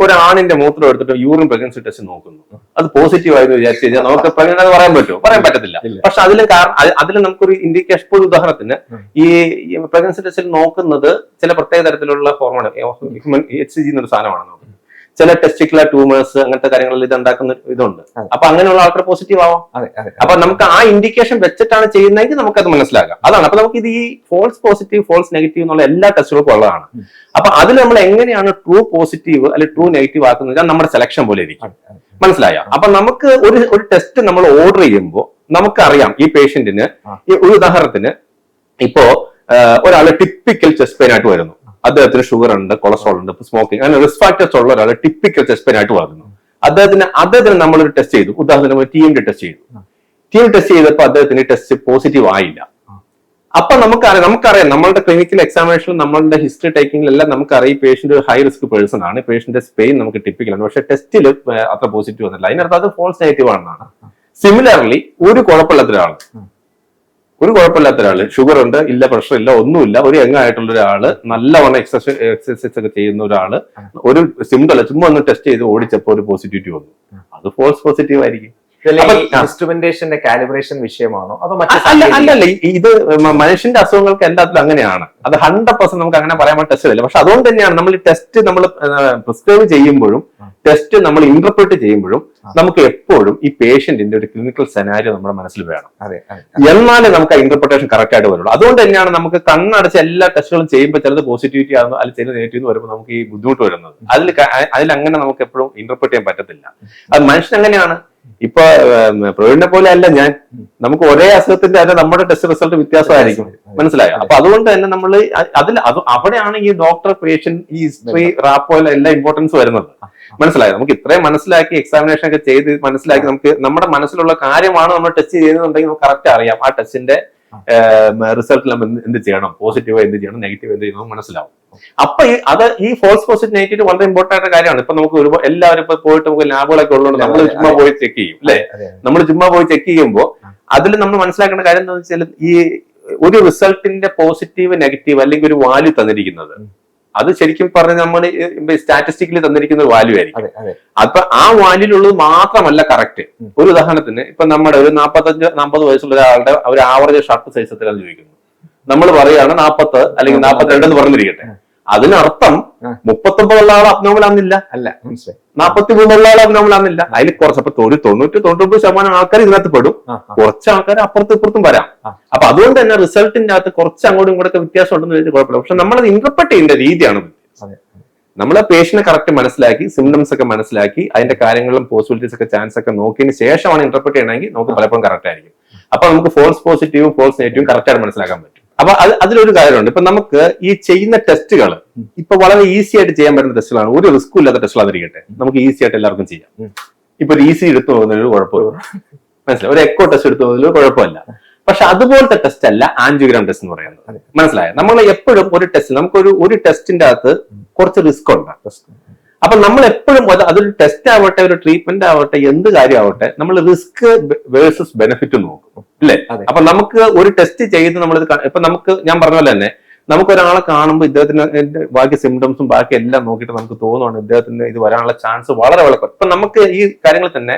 ഒരു ആണിന്റെ മൂത്രം എടുത്തിട്ട് യൂറിൻ പ്രഗ്നൻസി ടെസ്റ്റ് നോക്കുന്നു, അത് പോസിറ്റീവ് ആയെന്ന് വിചാരിച്ചു കഴിഞ്ഞാൽ നമുക്ക് പ്രഗ്നന്റ് പറയാൻ പറ്റുമോ? പറയാൻ പറ്റത്തില്ല. പക്ഷെ അതിൽ നമുക്കൊരു ഇൻഡിക്കേഷൻ, ഇപ്പോൾ ഉദാഹരണത്തിന് ഈ പ്രഗ്നൻസി ടെസ്റ്റിൽ നോക്കുന്നത് ചില പ്രത്യേക തരത്തിലുള്ള ഹോർമോൺ HCG എന്നൊരു സാധനമാണ് നോക്കുന്നത്. ചില ടെസ്റ്റിക്കുലർ ട്യൂമേഴ്സ് അങ്ങനത്തെ കാര്യങ്ങളിൽ ഇത് ഉണ്ടാക്കുന്ന ഇതുണ്ട്. അപ്പൊ അങ്ങനെയുള്ള ആൾക്കാർ പോസിറ്റീവ് ആവാം. അപ്പൊ നമുക്ക് ആ ഇൻഡിക്കേഷൻ വെച്ചിട്ടാണ് ചെയ്യുന്നതെങ്കിൽ നമുക്കത് മനസ്സിലാക്കാം. അതാണ്. അപ്പൊ നമുക്ക് ഇത് ഈ ഫോൾസ് പോസിറ്റീവ്, ഫോൾസ് നെഗറ്റീവ് എന്നുള്ള എല്ലാ ടെസ്റ്റുകൾക്കും ഉള്ളതാണ്. അപ്പൊ അതിൽ നമ്മൾ എങ്ങനെയാണ് ട്രൂ പോസിറ്റീവ് അല്ലെങ്കിൽ ട്രൂ നെഗറ്റീവ് ആക്കുന്നത് നമ്മുടെ സെലക്ഷൻ പോലെ ഇരിക്കും. മനസ്സിലായോ? അപ്പൊ നമുക്ക് ഒരു ടെസ്റ്റ് നമ്മൾ ഓർഡർ ചെയ്യുമ്പോൾ നമുക്കറിയാം ഈ പേഷ്യന്റിന്, ഒരു ഉദാഹരണത്തിന് ഇപ്പോ ഒരാള് ടിപ്പിക്കൽ ചെസ്റ്റ് പെയിൻ ആയിട്ട് വരുന്നു, അദ്ദേഹത്തിന് ഷുഗർ ഉണ്ട്, കൊളസ്ട്രോൾ ഉണ്ട്, സ്മോക്കിംഗ്, അങ്ങനെ റിസ്ക് ഫാക്ടേഴ്സ് ഉള്ള ഒരാൾ ടിപ്പിക്കൽ ചെസ്റ്റ് പെയിൻ ആയിട്ട് വരുന്നു. അദ്ദേഹത്തിന് നമ്മളൊരു ടെസ്റ്റ് ചെയ്തു, ഉദാഹരണത്തിന് TMT ടെസ്റ്റ് ചെയ്തു. TMT ടെസ്റ്റ് ചെയ്തപ്പോൾ അദ്ദേഹത്തിന് ടെസ്റ്റ് പോസിറ്റീവ് ആയില്ല. അപ്പൊ നമുക്കറിയാം നമ്മളുടെ ക്ലിനിക്കൽ എക്സാമിനേഷനിൽ, നമ്മളുടെ ഹിസ്റ്ററി ടേക്കിംഗിലെല്ലാം നമുക്കറിയാം ഈ പേഷ്യന്റ് ഹൈ റിസ്ക് പേഴ്സൺ ആണ്, പേഷ്യന്റ് പെയിൻ നമുക്ക് ടിപ്പിക്കലാണ്, പക്ഷെ ടെസ്റ്റിൽ അത്ര പോസിറ്റീവ് വന്നില്ല. അതിനർത്ഥം അത് ഫോൾസ് നെഗറ്റീവ് ആണെന്നാണ്. സിമിലർലി ഒരു കുഴപ്പമില്ലാത്ത ഒരാള് ഷുഗർ ഉണ്ട്, ഇല്ല പ്രഷർ ഇല്ല, ഒന്നുമില്ല, ഒരു യങ്ങായിട്ടുള്ള ഒരാള്, നല്ലവണ്ണം എക്സസൈസ് ഒക്കെ ചെയ്യുന്ന ഒരാള്, ഒരു സിംറ്റം ചുമ്മാ ഒന്ന് ടെസ്റ്റ് ചെയ്ത് ഓടിച്ചപ്പോൾ ഒരു പോസിറ്റിവിറ്റി വന്നു, അത് ഫോൾസ് പോസിറ്റീവ് ആയിരിക്കും. ഇൻസ്ട്രുമെന്റേഷന്റെ കാലിബ്രേഷൻ വിഷയമാണോ അതോ അല്ലല്ല, ഇത് മനുഷ്യന്റെ അസുഖങ്ങൾക്ക് എല്ലാത്തിലും അങ്ങനെയാണ്. അത് 100% നമുക്ക് അങ്ങനെ പറയാൻ വേണ്ടി ടെസ്റ്റ് ഇല്ല. പക്ഷെ അതുകൊണ്ട് തന്നെയാണ് നമ്മൾ ഈ ടെസ്റ്റ് നമ്മൾ പ്രിസ്ക്രൈബ് ചെയ്യുമ്പോഴും ടെസ്റ്റ് നമ്മൾ ഇന്റർപ്രറ്റ് ചെയ്യുമ്പോഴും നമുക്ക് എപ്പോഴും ഈ പേഷ്യന്റിന്റെ ഒരു ക്ലിനിക്കൽ സെനാരിയോ നമ്മുടെ മനസ്സിൽ വേണം. എന്നാലേ നമുക്ക് ആ ഇന്റർപ്രിട്ടേഷൻ കറക്റ്റ് ആയിട്ട് വരുള്ളൂ. അതുകൊണ്ട് തന്നെയാണ് നമുക്ക് കണ്ണടച്ച് എല്ലാ ടെസ്റ്റുകളും ചെയ്യുമ്പോൾ ചിലത് പോസിറ്റിവിറ്റി ആകുന്നു, അല്ലെങ്കിൽ ചിലത് നെഗറ്റീവ് വരുമ്പോൾ നമുക്ക് ഈ ബുദ്ധിമുട്ട് വരുന്നത്. അതിലങ്ങനെ നമുക്ക് എപ്പോഴും ഇന്റർപ്രറ്റ് ചെയ്യാൻ പറ്റത്തില്ല. അത് മനുഷ്യൻ എങ്ങനെയാണ്, ഇപ്പൊ പ്രവീണിനെ പോലെ അല്ല ഞാൻ, നമുക്ക് ഒരേ അസുഖത്തിന്റെ തന്നെ നമ്മുടെ ടെസ്റ്റ് റിസൾട്ട് വ്യത്യാസമായിരിക്കും. മനസ്സിലായോ? അപ്പൊ അതുകൊണ്ട് തന്നെ നമ്മൾ അവിടെയാണ് ഈ ഡോക്ടർ പേഷ്യന്റ് ഈ ഹിസ്റ്ററി റാപ്പോയിലെ എല്ലാ ഇമ്പോർട്ടൻസ് വരുന്നത്. മനസ്സിലായോ? നമുക്ക് ഇത്രയും മനസ്സിലാക്കി എക്സാമിനേഷൻ ഒക്കെ ചെയ്ത് മനസ്സിലാക്കി നമുക്ക് നമ്മുടെ മനസ്സിലുള്ള കാര്യമാണ് നമ്മൾ ടെസ്റ്റ് ചെയ്യുന്നുണ്ടെങ്കിൽ നമുക്ക് കറക്റ്റ് അറിയാം ആ ടെസ്റ്റിന്റെ റിസൾട്ടിൽ നമ്മൾ എന്ത് ചെയ്യണം, പോസിറ്റീവ് എന്ത് ചെയ്യണം, നെഗറ്റീവ് എന്ത് ചെയ്യണം മനസ്സിലാവും. അപ്പൊ ഈ ഫോൾസ് പോസിറ്റീവ് നെഗറ്റീവ് വളരെ ഇമ്പോർട്ടന്റ് ആയിട്ട് കാര്യമാണ്. ഇപ്പൊ നമുക്ക് എല്ലാവരും ഇപ്പൊ പോയിട്ട് നമുക്ക് ലാബുകളൊക്കെ ഉള്ളതുകൊണ്ട് നമ്മൾ ചുമ്മാ പോയി ചെക്ക് ചെയ്യും അല്ലെ. നമ്മൾ ചുമ്മാ പോയി ചെക്ക് ചെയ്യുമ്പോൾ അതിൽ നമ്മൾ മനസ്സിലാക്കേണ്ട കാര്യം എന്താണെന്ന് വെച്ചാൽ ഈ ഒരു റിസൾട്ടിന്റെ പോസിറ്റീവ് നെഗറ്റീവ് അല്ലെങ്കിൽ ഒരു വാല്യൂ തന്നിരിക്കുന്നത് അത് ശരിക്കും പറഞ്ഞ നമ്മൾ സ്റ്റാറ്റിസ്റ്റിക്കലി തന്നിരിക്കുന്ന ഒരു വാല്യൂ ആയിരിക്കും. അപ്പൊ ആ വാല്യൂലുള്ളത് മാത്രമല്ല കറക്റ്റ്. ഒരു ഉദാഹരണത്തിന് ഇപ്പൊ നമ്മുടെ ഒരു 45-50 വയസ്സുള്ള ഒരാളുടെ ഒരു ആവറേജ് ഷർട്ട് സൈസ് എത്രയാണെന്ന് ചോദിക്കുന്നു. നമ്മൾ പറയുകയാണ് 40 അല്ലെങ്കിൽ 42 എന്ന് പറഞ്ഞിരിക്കട്ടെ. അതിനർത്ഥം 39 ഉള്ള ആൾ അബ്നോർമൽ ആകുന്നില്ല, അല്ല 43 ഉള്ള ആൾ അബ്നോർമൽ ആകുന്നില്ല. അതിൽ കുറച്ച് അപ്പൊ 90-99% ആൾക്കാർ ഇതിനകത്ത് പെടും, കുറച്ച് ആൾക്കാർ അപ്പുറത്തും ഇപ്പുറത്തും വരാം. അപ്പൊ അതുകൊണ്ട് തന്നെ റിസൾട്ടിന്റെ അകത്ത് കുറച്ച് അങ്ങോട്ടും ഇങ്ങോട്ടൊക്കെ വ്യത്യാസം ഉണ്ടെന്ന് വെച്ചാൽ കുഴപ്പമില്ല. പക്ഷെ നമ്മളത് ഇന്റർപ്രറ്റ് ചെയ്യേണ്ട രീതിയാണ്. നമ്മളെ പേഷ്യനെ കറക്റ്റ് മനസ്സിലാക്കി സിംറ്റംസ് ഒക്കെ മനസ്സിലാക്കി അതിന്റെ കാര്യങ്ങളും പോസിബിലിറ്റീസ് ഒക്കെ ചാൻസ് ഒക്കെ നോക്കിയതിന് ശേഷമാണ് ഇന്റർപ്രറ്റ് ചെയ്യണമെങ്കിൽ നമുക്ക് പലപ്പോഴും കറക്റ്റ് ആയിരിക്കും. അപ്പൊ നമുക്ക് ഫോൾസ് പോസിറ്റീവും ഫോൾസ് നെഗറ്റീവും കറക്റ്റ് ആയിട്ട് മനസ്സിലാക്കാൻ പറ്റും. അപ്പൊ അതിലൊരു കാര്യമുണ്ട്. ഇപ്പൊ നമുക്ക് ഈ ചെയ്യുന്ന ടെസ്റ്റുകൾ ഇപ്പൊ വളരെ ഈസി ആയിട്ട് ചെയ്യാൻ പറ്റുന്ന ടെസ്റ്റുകളാണ്. ഒരു റിസ്ക്കും ഇല്ലാത്ത ടെസ്റ്റുകളായിരിക്കട്ടെ, നമുക്ക് ഈസി ആയിട്ട് എല്ലാവർക്കും ചെയ്യാം. ഇപ്പൊ ഒരു ഈസി എടുത്തു പോകുന്നതിന് കുഴപ്പമില്ല, മനസ്സിലായി. ഒരു എക്കോ ടെസ്റ്റ് എടുത്തു പോകുന്നതിൽ കുഴപ്പമില്ല. പക്ഷെ അതുപോലത്തെ ടെസ്റ്റ് അല്ല ആൻജിയോഗ്രാം ടെസ്റ്റ് എന്ന് പറയുന്നത്. മനസ്സിലായോ? നമ്മൾ എപ്പോഴും ഒരു ടെസ്റ്റ് ഒരു ടെസ്റ്റിന്റെ അകത്ത് കുറച്ച് റിസ്ക് ഉണ്ട്. അപ്പൊ നമ്മൾ എപ്പോഴും അതൊരു ടെസ്റ്റ് ആവട്ടെ, ഒരു ട്രീറ്റ്മെന്റ് ആവട്ടെ, എന്ത് കാര്യമാവട്ടെ, നമ്മൾ റിസ്ക് വേഴ്സസ് ബെനിഫിറ്റ് നോക്കും അല്ലെ. അപ്പൊ നമുക്ക് ഒരു ടെസ്റ്റ് ചെയ്ത് നമ്മളിത് ഇപ്പൊ നമുക്ക് ഞാൻ പറഞ്ഞ പോലെ തന്നെ നമുക്ക് ഒരാളെ കാണുമ്പോൾ ഇദ്ദേഹത്തിന് ബാക്കി സിംറ്റംസും ബാക്കി എല്ലാം നോക്കിയിട്ട് നമുക്ക് തോന്നുവാണ് ഇദ്ദേഹത്തിന് ഇത് വരാനുള്ള ചാൻസ് വളരെ വളരെ. ഇപ്പൊ നമുക്ക് ഈ കാര്യങ്ങൾ തന്നെ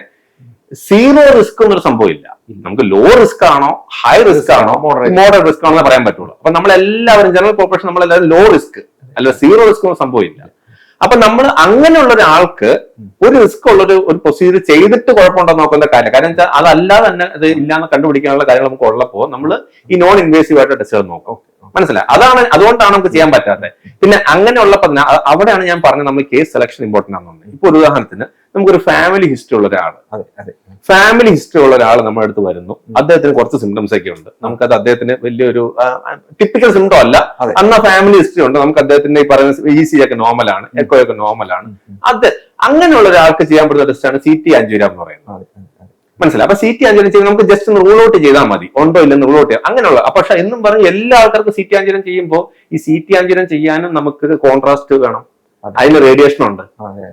സീറോ റിസ്ക് എന്നൊരു സംഭവം ഇല്ല. നമുക്ക് ലോ റിസ്ക് ആണോ ഹൈ റിസ്ക് ആണോ മോഡറേറ്റ് റിസ്ക് ആണോ പറയാൻ പറ്റുള്ളൂ. അപ്പൊ നമ്മളെല്ലാവരും ജനറൽ പോപ്പുലേഷൻ നമ്മളെല്ലാവരും ലോ റിസ്ക് അല്ല സീറോ റിസ്ക് എന്ന സംഭവം ഇല്ല. അപ്പൊ നമ്മൾ അങ്ങനെയുള്ള ഒരാൾക്ക് ഒരു റിസ്ക് ഉള്ള ഒരു പ്രൊസീജിയർ ചെയ്തിട്ട് കുഴപ്പമുണ്ടോ നോക്കുന്ന കാര്യം വെച്ചാൽ അതല്ലാതെ തന്നെ അത് ഇല്ലാന്ന് കണ്ടുപിടിക്കാനുള്ള കാര്യങ്ങൾ നമുക്ക് ഉള്ളപ്പോൾ നമ്മൾ ഈ നോൺ ഇൻവേസീവ് ആയിട്ട് ടെസ്റ്റുകൾ നോക്കും. മനസ്സിലായി? അതുകൊണ്ടാണ് നമുക്ക് ചെയ്യാൻ പറ്റാത്തത്. പിന്നെ അങ്ങനെയുള്ളപ്പോ അവിടെയാണ് ഞാൻ പറഞ്ഞത് നമ്മൾ കേസ് സെലക്ഷൻ ഇമ്പോർട്ടന്റ് ആണെന്നുണ്ട്. ഇപ്പൊ ഒരു ഉദാഹരണത്തിന് നമുക്കൊരു ഫാമിലി ഹിസ്റ്ററി ഉള്ള ഒരാൾ നമ്മുടെ അടുത്ത് വരുന്നു. അദ്ദേഹത്തിന് കുറച്ച് സിംറ്റംസ് ഒക്കെ ഉണ്ട്. നമുക്കത് അദ്ദേഹത്തിന് വലിയൊരു ടിപ്പിക്കൽ സിംറ്റം അല്ല, അന്ന് ഫാമിലി ഹിസ്റ്ററി ഉണ്ട്. നമുക്ക് അദ്ദേഹത്തിന്റെ ഈ പറയുന്ന ECG ഒക്കെ നോർമലാണ്, എക്കോ ഒക്കെ നോർമലാണ്. അങ്ങനെയുള്ള ഒരാൾക്ക് ചെയ്യാൻ പറ്റുന്ന ടെസ്റ്റാണ് CT ആൻജിയോഗ്രാം എന്ന് പറയുന്നത്. മനസ്സിലായി? അപ്പൊ CT ആൻജിയോഗ്രാം ചെയ്യുമ്പോൾ നമുക്ക് ജസ്റ്റ് ഒന്ന് റൂൾ ഔട്ട് ചെയ്താൽ മതി, ഉണ്ടോ ഇല്ലെന്ന് റൂൾ ഔട്ട് ചെയ്യാം. അങ്ങനെയുള്ള പക്ഷെ എന്നും പറഞ്ഞ് എല്ലാ ആൾക്കാർക്കും CT ആൻജിയോഗ്രാം ചെയ്യുമ്പോൾ ഈ CT ആൻജിയോഗ്രാം ചെയ്യാനും നമുക്ക് കോൺട്രാസ്റ്റ് വേണം, അതിന് റേഡിയേഷൻ ഉണ്ട്.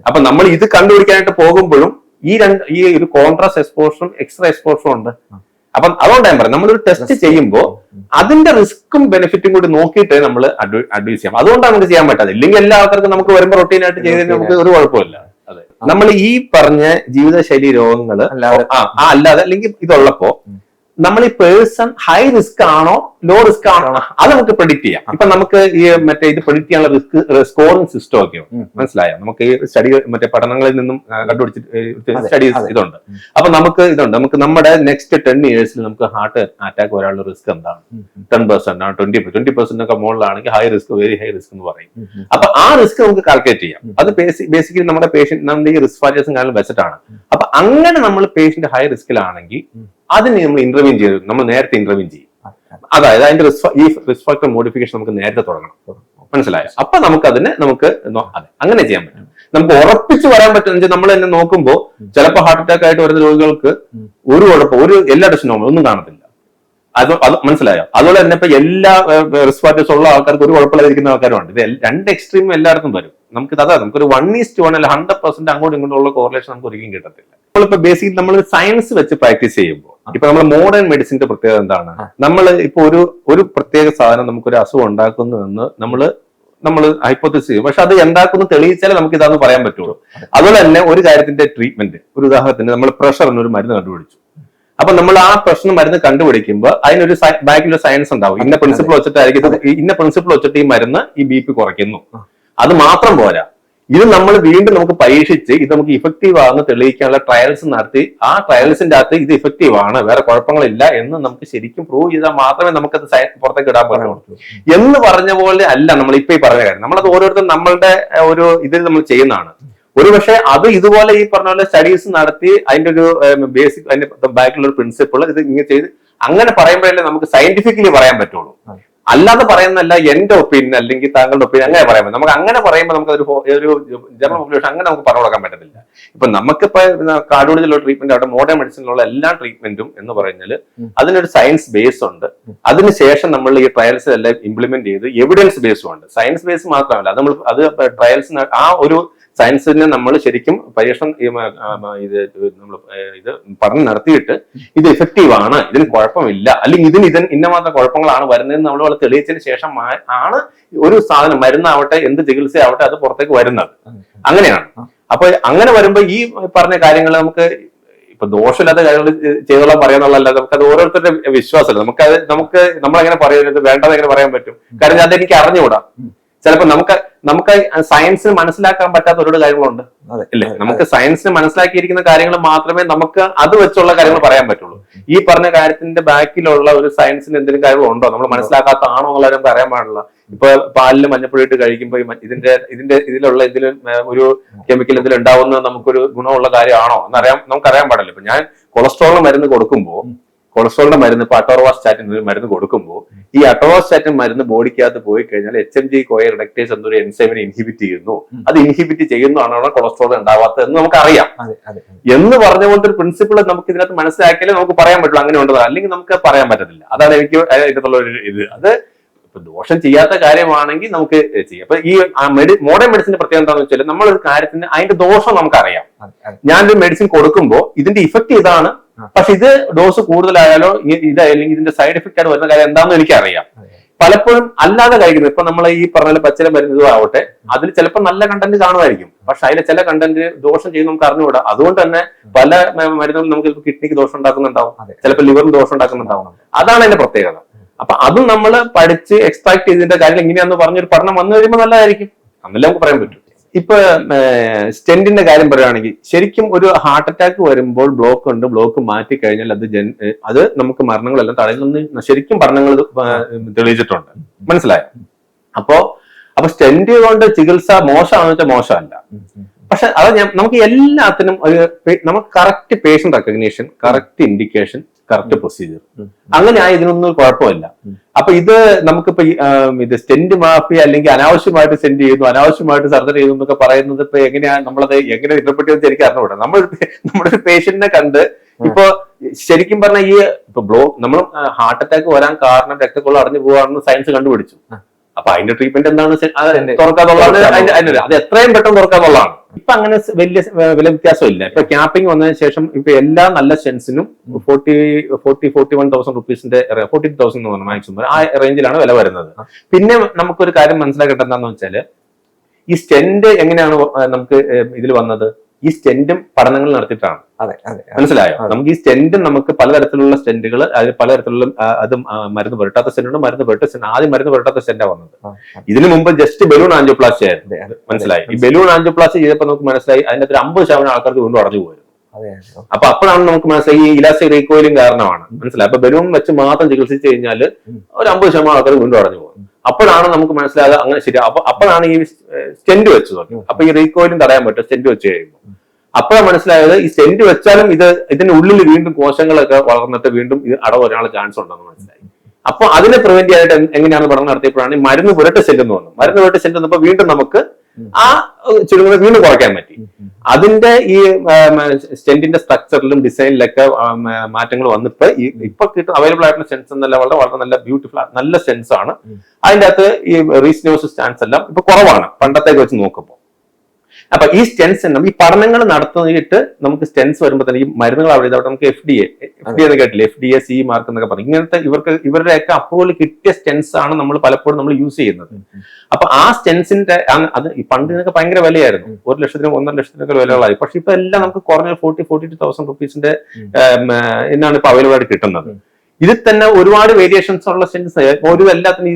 അപ്പൊ നമ്മൾ ഇത് കണ്ടുപിടിക്കാനായിട്ട് പോകുമ്പോഴും ഈ ഒരു കോൺട്രാസ്റ്റ് എക്സ്പോഷറും എക്സ്ട്രാ എക്സ്പോഷറും ഉണ്ട്. അപ്പം അതുകൊണ്ട് ഞാൻ പറയാം നമ്മളൊരു ടെസ്റ്റ് ചെയ്യുമ്പോൾ അതിന്റെ റിസ്ക്കും ബെനിഫിറ്റും കൂടി നോക്കിയിട്ട് നമ്മൾ അഡ്വൈസ് ചെയ്യാം. അതുകൊണ്ടാണ് നമുക്ക് ചെയ്യാൻ പറ്റാതെ. ഇല്ലെങ്കിൽ എല്ലാ ആൾക്കാർക്കും നമുക്ക് വരുമ്പോൾ റൊട്ടീനായിട്ട് ചെയ്തതിന് നമുക്ക് ഒരു കുഴപ്പമില്ല. നമ്മൾ ഈ പറഞ്ഞ ജീവിതശൈലി രോഗങ്ങൾ അല്ലാതെ അല്ലെങ്കിൽ ഇതുള്ളപ്പോ നമ്മൾ ഈ പേഴ്സൺ ഹൈ റിസ്ക് ആണോ ലോ റിസ്ക് ആണോ അത് നമുക്ക് പ്രെഡിക്ട് ചെയ്യാം. ഇപ്പൊ നമുക്ക് ഈ മറ്റേ ഇത് പ്രെഡിക്ട് ചെയ്യാനുള്ള റിസ്ക് സ്കോറിംഗ് സിസ്റ്റം ഒക്കെ മനസ്സിലായോ? നമുക്ക് ഈ സ്റ്റഡി മറ്റേ പഠനങ്ങളിൽ നിന്നും കണ്ടുപിടിച്ചിട്ട് സ്റ്റഡീസ് ഇതുണ്ട്. അപ്പൊ നമുക്ക് ഇതുണ്ട്. നമുക്ക് നമ്മുടെ നെക്സ്റ്റ് 10 yearsൽ നമുക്ക് ഹാർട്ട് അറ്റാക്ക് വരാനുള്ള റിസ്ക് എന്താണ്? 10% ആണ്, 20% ഒക്കെ മുകളിലാണെങ്കിൽ high risk, very high risk എന്ന് പറയും. അപ്പൊ ആ റിസ്ക് നമുക്ക് കാൽക്കുലേറ്റ് ചെയ്യാം. അത് ബേസിക്കലി നമ്മുടെ പേഷ്യന്റ് നമ്മുടെ ഈ റിസ്ക് ഫാക്ടേഴ്സും കാരണം വെച്ചിട്ടാണ്. അപ്പൊ അങ്ങനെ നമ്മൾ പേഷ്യന്റ് ഹൈ റിസ്കിലാണെങ്കിൽ അതിന് നമ്മൾ ഇന്റർവ്യൂ ചെയ്യും. നമ്മൾ നേരത്തെ ഇന്റർവ്യൂ ചെയ്യും. അതായത് അതിന്റെ റിസ്ക് ഫാക്ടർ മോഡിഫിക്കേഷൻ നമുക്ക് നേരത്തെ തുടങ്ങണം. മനസ്സിലായോ? അപ്പൊ നമുക്ക് അങ്ങനെ ചെയ്യാൻ പറ്റും. നമുക്ക് ഉറപ്പിച്ച് വരാൻ പറ്റുന്ന നമ്മൾ തന്നെ നോക്കുമ്പോൾ ചിലപ്പോൾ ഹാർട്ട് അറ്റാക്ക് ആയിട്ട് വരുന്ന രോഗികൾക്ക് ഒരു കുഴപ്പം എല്ലാ ടെസ്റ്റും ഒന്നും കാണത്തില്ല. അത് മനസ്സിലായോ? അതുപോലെ തന്നെ ഇപ്പൊ എല്ലാ റിസ്ക് ഫാക്ടേഴ്സ് ഉള്ള ആൾക്കാർക്ക് ഒരു കുഴപ്പമില്ലാതിരിക്കുന്ന ആൾക്കാരുണ്ട്. ഇത് രണ്ട് എക്സ്ട്രീമും എല്ലായിടത്തും വരും. നമുക്കൊരു 1:1 അല്ല 100% അങ്ങോട്ടും ഇങ്ങോട്ടുള്ള കോറിലേഷൻ നമുക്ക് ഒരിക്കലും കിട്ടത്തില്ല. നമ്മളിപ്പോ ബേസിക്കലി നമ്മൾ സയൻസ് വെച്ച് പ്രാക്ടീസ് ചെയ്യുമ്പോൾ ഇപ്പൊ നമ്മൾ മോഡേൺ മെഡിസിന്റെ പ്രത്യേകത എന്താണ്? നമ്മൾ ഇപ്പൊ ഒരു പ്രത്യേക സാധനം നമുക്കൊരു അസുഖം ഉണ്ടാക്കുന്നു എന്ന് നമ്മൾ നമ്മൾ ഹൈപ്പോത്തിസിസ് ചെയ്യും. പക്ഷെ അത് എന്താക്കുന്നു തെളിയിച്ചാലേ നമുക്ക് ഇതാന്ന് പറയാൻ പറ്റുള്ളൂ. അതുപോലെ തന്നെ ഒരു കാര്യത്തിന്റെ ട്രീറ്റ്മെന്റ്, ഒരു ഉദാഹരണത്തിന് നമ്മൾ പ്രഷറിന് ഒരു മരുന്ന് കണ്ടുപിടിച്ചു. അപ്പൊ നമ്മൾ ആ പ്രശ്നം മരുന്ന് കണ്ടുപിടിക്കുമ്പോൾ അതിനൊരു ബാക്കിലൊരു സയൻസ് ഉണ്ടാവും. ഇന്ന പ്രിൻസിപ്പിൾ വെച്ചിട്ടായിരിക്കും ഇന്ന പ്രിൻസിപ്പിൾ വെച്ചിട്ട് ഈ മരുന്ന് ഈ BP കുറയ്ക്കുന്നു. അത് മാത്രം പോരാ, ഇത് നമ്മൾ വീണ്ടും നമുക്ക് പരീക്ഷിച്ച് ഇത് നമുക്ക് ഇഫക്റ്റീവ് ആണെന്ന് തെളിയിക്കാനുള്ള ട്രയൽസ് നടത്തി ആ ട്രയൽസിന്റെ അകത്ത് ഇത് ഇഫക്റ്റീവ് ആണ്, വേറെ കുഴപ്പങ്ങളില്ല എന്ന് നമുക്ക് ശരിക്കും പ്രൂവ് ചെയ്താൽ മാത്രമേ നമുക്കത് പുറത്തേക്ക് ഇടാൻ പറ്റുള്ളൂ. എന്ന് പറഞ്ഞ പോലെ അല്ല നമ്മൾ ഇപ്പൊ ഈ പറഞ്ഞ കാര്യം. നമ്മളത് ഓരോരുത്തരും നമ്മളുടെ ഒരു ഇതിൽ നമ്മൾ ചെയ്യുന്നതാണ്. ഒരുപക്ഷെ അത് ഇതുപോലെ ഈ പറഞ്ഞ പോലെ സ്റ്റഡീസ് നടത്തി അതിന്റെ ഒരു ബേസിക് അതിന്റെ ബാക്കിലുള്ള ഒരു പ്രിൻസിപ്പിൾ ഇത് ഇങ്ങനെ ചെയ്ത് അങ്ങനെ പറയുമ്പോഴല്ലേ നമുക്ക് സയന്റിഫിക്കലി പറയാൻ പറ്റുള്ളൂ. അല്ലാതെ പറയുന്നല്ല എന്റെ ഒപ്പീനിയൻ അല്ലെങ്കിൽ താങ്കളുടെ ഒപ്പീനിയൻ അങ്ങനെ പറയാൻ. നമുക്ക് അങ്ങനെ പറയുമ്പോൾ നമുക്ക് ഒരു ജനറൽ പോപ്പുലേഷൻ അങ്ങനെ നമുക്ക് പറഞ്ഞു കൊടുക്കാൻ പറ്റത്തില്ല. ഇപ്പൊ നമുക്കിപ്പോ കാർഡിയോളജിയിലുള്ള ട്രീറ്റ്മെന്റ് അവിടെ മോഡേൺ മെഡിസിനിലുള്ള എല്ലാ ട്രീറ്റ്മെന്റും എന്ന് പറഞ്ഞാൽ അതിനൊരു സയൻസ് ബേസ് ഉണ്ട്. അതിനുശേഷം നമ്മൾ ഈ ട്രയൽസ് എല്ലാം ഇംപ്ലിമെന്റ് ചെയ്ത് എവിഡൻസ് ബേസും ഉണ്ട്. സയൻസ് ബേസ് മാത്രമല്ല, അത് ട്രയൽസ് ആ ഒരു സയൻസിനെ നമ്മൾ ശരിക്കും പരീക്ഷണം ഇത് പഠനം നടത്തിയിട്ട് ഇത് എഫക്റ്റീവ് ആണ്, ഇതിന് കുഴപ്പമില്ല, അല്ലെങ്കിൽ ഇതിന് ഇന്ന മാത്രം കുഴപ്പങ്ങളാണ് വരുന്നതെന്ന് നമ്മൾ തെളിയിച്ചതിന് ശേഷം ആണ് ഒരു സാധനം മരുന്നാവട്ടെ എന്ത് ചികിത്സയാവട്ടെ അത് പുറത്തേക്ക് വരുന്നത്. അങ്ങനെയാണ്. അപ്പൊ അങ്ങനെ വരുമ്പോ ഈ പറഞ്ഞ കാര്യങ്ങൾ നമുക്ക് ഇപ്പൊ ദോഷമില്ലാത്ത കാര്യങ്ങൾ ചെയ്തോളാം പറയാന്നുള്ളതല്ല, നമുക്കത് ഓരോരുത്തരുടെ വിശ്വാസമല്ല. നമുക്ക് നമ്മളെങ്ങനെ പറയുന്നത് വേണ്ടത് എങ്ങനെ പറയാൻ പറ്റും? കാരണം അതെനിക്ക് അറിഞ്ഞുകൂടാ. ചിലപ്പോ നമുക്ക് സയൻസിന് മനസ്സിലാക്കാൻ പറ്റാത്ത ഒരുപാട് കാര്യങ്ങളുണ്ട് അല്ലേ? നമുക്ക് സയൻസിന് മനസ്സിലാക്കിയിരിക്കുന്ന കാര്യങ്ങൾ മാത്രമേ നമുക്ക് അത് വെച്ചുള്ള കാര്യങ്ങൾ പറയാൻ പറ്റുള്ളൂ. ഈ പറഞ്ഞ കാര്യത്തിന്റെ ബാക്കിലുള്ള ഒരു സയൻസിന് എന്തെങ്കിലും കാര്യങ്ങളുണ്ടോ, നമ്മൾ മനസ്സിലാക്കാത്തതാണോ എന്നുള്ള നമുക്ക് അറിയാൻ പാടില്ല. ഇപ്പൊ പാലില് മഞ്ഞപ്പൊടി ഇട്ട് കഴിക്കുമ്പോൾ ഇതിലുള്ള എന്തെങ്കിലും ഒരു കെമിക്കൽ എന്തെങ്കിലും ഉണ്ടാവുന്നത് നമുക്കൊരു ഗുണമുള്ള കാര്യമാണോ എന്നറിയാൻ നമുക്കറിയാൻ പാടില്ല. ഇപ്പൊ ഞാൻ കൊളസ്ട്രോളിന് മരുന്ന് കൊടുക്കുമ്പോൾ കൊളസ്ട്രോളിന്റെ മരുന്ന് ഇപ്പൊ അട്ടോർവാസ്റ്റാറ്റിൻ മരുന്ന് കൊടുക്കുമ്പോൾ ഈ അട്ടോർവാസ്റ്റാറ്റിൻ മരുന്ന് ബോഡിക്കകത്ത് പോയി കഴിഞ്ഞാൽ HMG കോയ റിഡക്ടേസ് എന്നൊരു എൻസൈമിനെ ഇൻഹിബിറ്റ് ചെയ്യുന്നു. അത് ഇൻഹിബിറ്റ് ചെയ്യുന്നതാണ് കൊളസ്ട്രോൾ ഉണ്ടാവാത്തത് എന്ന് നമുക്കറിയാം. എന്ന് പറഞ്ഞുകൊണ്ട് ഒരു പ്രിൻസിപ്പിൾ നമുക്ക് ഇതിനകത്ത് മനസ്സിലാക്കിയാലേ നമുക്ക് പറയാൻ പറ്റുള്ളൂ അങ്ങനെ ഉണ്ടോ, അല്ലെങ്കിൽ നമുക്ക് പറയാൻ പറ്റത്തില്ല. അതാണ് എനിക്ക് ഇതിനുള്ള ഒരു ഇത്. അത് ദോഷം ചെയ്യാത്ത കാര്യമാണെങ്കിൽ നമുക്ക് ചെയ്യാം. അപ്പൊ ഈ മോഡേൺ മെഡിസിന്റെ പ്രത്യേകത എന്താണെന്ന് വെച്ചാൽ നമ്മളൊരു കാര്യത്തിന് അതിന്റെ ദോഷം നമുക്കറിയാം. ഞാനൊരു മെഡിസിൻ കൊടുക്കുമ്പോൾ ഇതിന്റെ ഇഫക്റ്റ് ഇതാണ്, പക്ഷെ ഇത് ഡോസ് കൂടുതലായാലോ ഇത് അല്ലെങ്കിൽ ഇതിന്റെ സൈഡ് എഫക്റ്റ് ആയിട്ട് വരുന്ന കാര്യം എന്താണെന്ന് എനിക്കറിയാം. പലപ്പോഴും അല്ലാതെ കഴിക്കുന്നത് ഇപ്പൊ നമ്മൾ ഈ പറഞ്ഞ പച്ചില മരുന്നതും ആവട്ടെ, അതിൽ ചിലപ്പോൾ നല്ല കണ്ടന്റ് കാണുമായിരിക്കും, പക്ഷെ അതിലെ ചില കണ്ടന്റ് ദോഷം ചെയ്ത് നമുക്ക് അറിഞ്ഞുകൂടാ. അതുകൊണ്ട് തന്നെ പല മരുന്നുകളും നമുക്ക് കിഡ്നിക്ക് ദോഷം ഉണ്ടാക്കുന്നുണ്ടാവും, ചിലപ്പോൾ ലിവറിന് ദോഷം ഉണ്ടാക്കുന്നുണ്ടാവും. അതാണ് അതിന്റെ പ്രത്യേകത. അപ്പൊ അതും നമ്മൾ പഠിച്ച് എക്സ്ട്രാക്ട് ചെയ്തതിന്റെ കാര്യം എങ്ങനെയാന്ന് പറഞ്ഞൊരു പഠനം വന്നു കഴിയുമ്പോൾ നല്ലതായിരിക്കും, അന്നല്ലേ നമുക്ക് പറയാൻ പറ്റും. ഇപ്പൊ സ്റ്റെന്റിന്റെ കാര്യം പറയുകയാണെങ്കിൽ ശരിക്കും ഒരു ഹാർട്ട് അറ്റാക്ക് വരുമ്പോൾ ബ്ലോക്ക് മാറ്റി കഴിഞ്ഞാൽ അത് നമുക്ക് മരണങ്ങളെല്ലാം തടയുന്ന ശരിക്കും പഠനങ്ങൾ തെളിയിച്ചിട്ടുണ്ട്. മനസ്സിലായോ? അപ്പൊ സ്റ്റെന്റ് കൊണ്ട് ചികിത്സ മോശമാണെന്ന് വെച്ചാൽ മോശമല്ല. പക്ഷെ അത് നമുക്ക് എല്ലാത്തിനും നമുക്ക് correct patient recognition, correct indication, correct procedure, അങ്ങനെ ഇതിനൊന്നും കുഴപ്പമില്ല. അപ്പൊ ഇത് നമുക്കിപ്പോ ഇത് സ്റ്റെന്റ് മാഫിയ അല്ലെങ്കിൽ അനാവശ്യമായിട്ട് സ്റ്റെന്റ് ചെയ്യുന്നു, അനാവശ്യമായിട്ട് സർജറി ചെയ്യുന്നു എന്നൊക്കെ പറയുന്നത് ഇപ്പൊ എങ്ങനെയാണ് നമ്മളത് എങ്ങനെ ഇന്റർപ്രറ്റ് ചെയ്യുന്നത് എനിക്ക് അറിഞ്ഞുകൂടാ. നമ്മുടെ ഒരു പേഷ്യന്റിനെ കണ്ട് ഇപ്പൊ ശരിക്കും പറഞ്ഞാൽ ഈ ഇപ്പൊ നമ്മൾ ഹാർട്ട് അറ്റാക്ക് വരാൻ കാരണം രക്തക്കൊള്ള അടഞ്ഞു പോകാണെന്ന് സയൻസ് കണ്ടുപിടിച്ചു. അപ്പൊ അതിന്റെ ട്രീറ്റ്മെന്റ് എന്താണ്? തുറക്കാന്നുള്ളതാണ്. അത് എത്രയും പെട്ടെന്ന് തുറക്കാന്നുള്ളതാണ്. ഇപ്പൊ അങ്ങനെ വലിയ വില വ്യത്യാസം ഇല്ല. ഇപ്പൊ ക്യാപ്പിംഗ് വന്നതിന് ശേഷം ഇപ്പൊ എല്ലാ നല്ല സ്റ്റെൻസിനും 41,000 റുപ്പീസിന്റെ 40,000 എന്ന് പറഞ്ഞ മാക്സിമം ആ റേഞ്ചിലാണ് വില വരുന്നത്. പിന്നെ നമുക്കൊരു കാര്യം മനസ്സിലാക്കേണ്ടത് എന്താണെന്ന് വെച്ചാല് ഈ സ്റ്റെന്റ് എങ്ങനെയാണ് നമുക്ക് ഇതിൽ വന്നത്? ഈ സ്റ്റെന്റും പഠനങ്ങൾ നടത്തിയിട്ടാണ്. മനസ്സിലായോ? നമുക്ക് ഈ സ്റ്റെന്റും നമുക്ക് പലതരത്തിലുള്ള സ്റ്റെന്റുകൾ, അതിൽ പലതരത്തിലുള്ള അതും മരുന്ന് പുരട്ടാത്ത സ്റ്റെന്റുണ്ട്, മരുന്ന് പുരട്ട സ്റ്റെന്റ്. ആദ്യം മരുന്ന് പുരട്ടാത്ത സ്റ്റെന്റാ വന്നത്. ഇതിനു മുമ്പ് ജസ്റ്റ് ബലൂൺ ആൻജിയോപ്ലാസ്റ്റി ആയിരുന്നു. മനസ്സിലായി? ഈ ബലൂൺ ആൻജിയോപ്ലാസ്റ്റി ചെയ്തപ്പോൾ നമുക്ക് മനസ്സിലായി അതിന്റെ 50% ആൾക്കാർക്ക് വീണ്ടും അടഞ്ഞു പോയിരുന്നു. അപ്പൊ അപ്പോഴാണ് നമുക്ക് മനസ്സിലായി ഈ ഇലാസ്റ്റിക് റീകോയിലിംഗ് കാരണമാണ്. മനസ്സിലായി? അപ്പൊ ബലൂൺ വെച്ച് മാത്രം ചികിത്സിച്ച് കഴിഞ്ഞാൽ ഒരു 50% ആൾക്കാർ വീണ്ടും അടഞ്ഞു പോകും. അപ്പോഴാണ് നമുക്ക് മനസ്സിലായത് അങ്ങനെ ശരി. അപ്പോഴാണ് ഈ സ്റ്റെന്റ് വെച്ച് തുടങ്ങി. അപ്പൊ ഈ റീകോയിലും തടയാൻ പറ്റും സ്റ്റെന്റ് വെച്ച് കഴിയുമ്പോൾ. അപ്പോഴാണ് മനസ്സിലായത് ഈ സ്റ്റെന്റ് വെച്ചാലും ഇതിന്റെ ഉള്ളിൽ വീണ്ടും കോശങ്ങളൊക്കെ വളർന്നിട്ട് വീണ്ടും ഇത് അടവ് വരാനുള്ള ചാൻസ് ഉണ്ടെന്ന് മനസ്സിലായി. അപ്പൊ അതിനെ പ്രിവെന്റ് ചെയ്യാനായിട്ട് എങ്ങനെയാണ് പഠനം നടത്തിയപ്പോഴാണ് ഈ മരുന്ന് പുരട്ട സ്റ്റെന്റ് എന്ന് വന്നത്. മരുന്ന് പുരട്ട സ്റ്റെന്റ് വന്നപ്പോൾ വീണ്ടും നമുക്ക് ആ ചുരുങ്ങുന്നത് വീണ്ടും കുറയ്ക്കാൻ പറ്റി. അതിന്റെ ഈ സ്റ്റെന്റിന്റെ സ്ട്രക്ചറിലും ഡിസൈനിലൊക്കെ മാറ്റങ്ങൾ വന്നിപ്പോ ഇപ്പൊ അവൈലബിൾ ആയിട്ടുള്ള സ്റ്റെൻസ് എന്നല്ല വളരെ നല്ല ബ്യൂട്ടിഫുൾ നല്ല സ്റ്റെൻസ് ആണ്. അതിന്റെ അകത്ത് ഈ റീസ്നോസിസ് ചാൻസ് എല്ലാം ഇപ്പൊ കുറവാണ് പണ്ടത്തേക്ക് വെച്ച് നോക്കുമ്പോൾ. അപ്പൊ ഈ സ്റ്റെൻസ് ഈ പഠനങ്ങൾ നടത്തിയിട്ട് നമുക്ക് സ്റ്റെൻസ് വരുമ്പോൾ തന്നെ ഈ മരുന്നുകൾ അവിടെ നമുക്ക് FDA എന്ന് കേട്ടില്ല, FDA CE മാർക്ക് എന്നൊക്കെ പറയും. ഇങ്ങനത്തെ ഇവരുടെയൊക്കെ അപ്രൂവൽ കിട്ടിയ സ്റ്റെൻസ് ആണ് നമ്മൾ പലപ്പോഴും നമ്മൾ യൂസ് ചെയ്യുന്നത്. അപ്പൊ ആ സ്റ്റെൻസിന്റെ അത് പണ്ട് ഇതിനൊക്കെ ഭയങ്കര വിലയായിരുന്നു, 1 ലക്ഷത്തിനും 1.5 ലക്ഷത്തിനൊക്കെ വിലകളായി. പക്ഷെ ഇപ്പൊ എല്ലാം നമുക്ക് കുറഞ്ഞ 42,000 റുപ്പീസിന്റെ എന്നാണ് ഇപ്പൊ അവൈലബിൾ ആയിട്ട് കിട്ടുന്നത്. ഇതിൽ തന്നെ ഒരുപാട് വേരിയേഷൻസ് ഉള്ള സ്റ്റെൻസ്, ഒരു എല്ലാത്തിനും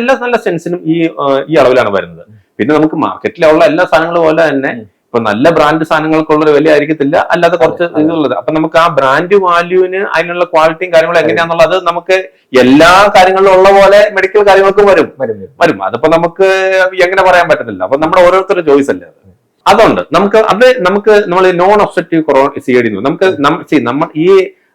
എല്ലാ നല്ല സ്റ്റെൻസിനും ഈ അളവിലാണ് വരുന്നത്. പിന്നെ നമുക്ക് മാർക്കറ്റിലുള്ള എല്ലാ സാധനങ്ങളും പോലെ തന്നെ ഇപ്പൊ നല്ല ബ്രാൻഡ് സാധനങ്ങൾക്കുള്ള വില ആയിരിക്കത്തില്ല, അല്ലാതെ കുറച്ച് ഇതുള്ളത്. അപ്പൊ നമുക്ക് ആ ബ്രാൻഡ് വാല്യൂവിന് അതിനുള്ള ക്വാളിറ്റിയും കാര്യങ്ങളും എങ്ങനെയാന്നുള്ളത് നമുക്ക് എല്ലാ കാര്യങ്ങളിലും ഉള്ള പോലെ മെഡിക്കൽ കാര്യങ്ങൾക്കും വരും. അതിപ്പോ നമുക്ക് എങ്ങനെ പറയാൻ പറ്റത്തില്ല. അപ്പൊ നമ്മുടെ ഓരോരുത്തരുടെ ചോയ്സ് അല്ലേ അതുകൊണ്ട് നമുക്ക് നമ്മൾ നോൺ ഒബ്സ്ട്രക്റ്റീവ് CAD നമ്മൾ ഈ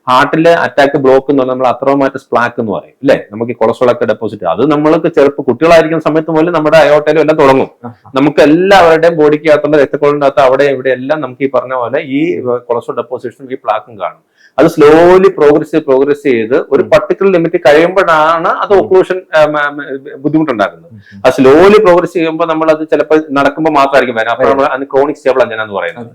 ഹാർട്ടിലെ അറ്റാക്ക് ബ്ലോക്ക് എന്ന് പറഞ്ഞാൽ നമ്മൾ അത്രോമാറ്റസ് പ്ലാക്ക് എന്ന് പറയും അല്ലെ. നമുക്ക് ഈ കൊളസ്ട്രോൾ ഒക്കെ ഡെപ്പോസിറ്റ് അത് നമ്മൾക്ക് കുട്ടികളായിരിക്കുന്ന സമയത്ത് പോലും നമ്മുടെ അയോട്ടയിലും എല്ലാം തുടങ്ങും. നമുക്ക് എല്ലാവരുടെയും ബോഡിക്കകത്തുള്ള രക്തക്കൊള്ളിന്റെ അകത്ത് അവിടെ ഇവിടെ എല്ലാം നമുക്ക് ഈ പറഞ്ഞ പോലെ ഈ കൊളസ്ട്രോൾ ഡെപ്പോസിഷനും ഈ പ്ലാക്കും കാണും. അത് സ്ലോലി പ്രോഗ്രസ് ചെയ്ത് ഒരു പർട്ടിക്കുലർ ലിമിറ്റ് കഴിയുമ്പോഴാണ് അത് ഒക്ലൂഷൻ ബുദ്ധിമുട്ടുണ്ടാക്കുന്നത്. അത് സ്ലോലി പ്രോഗ്രസ് ചെയ്യുമ്പോൾ നമ്മൾ അത് ചിലപ്പോൾ നടക്കുമ്പോൾ മാത്രമായിരിക്കും വരാം. അപ്പോൾ നമ്മൾ അതിന് ക്രോണിക് സ്റ്റേബിൾ അഞ്ജന എന്ന് പറയുന്നത്.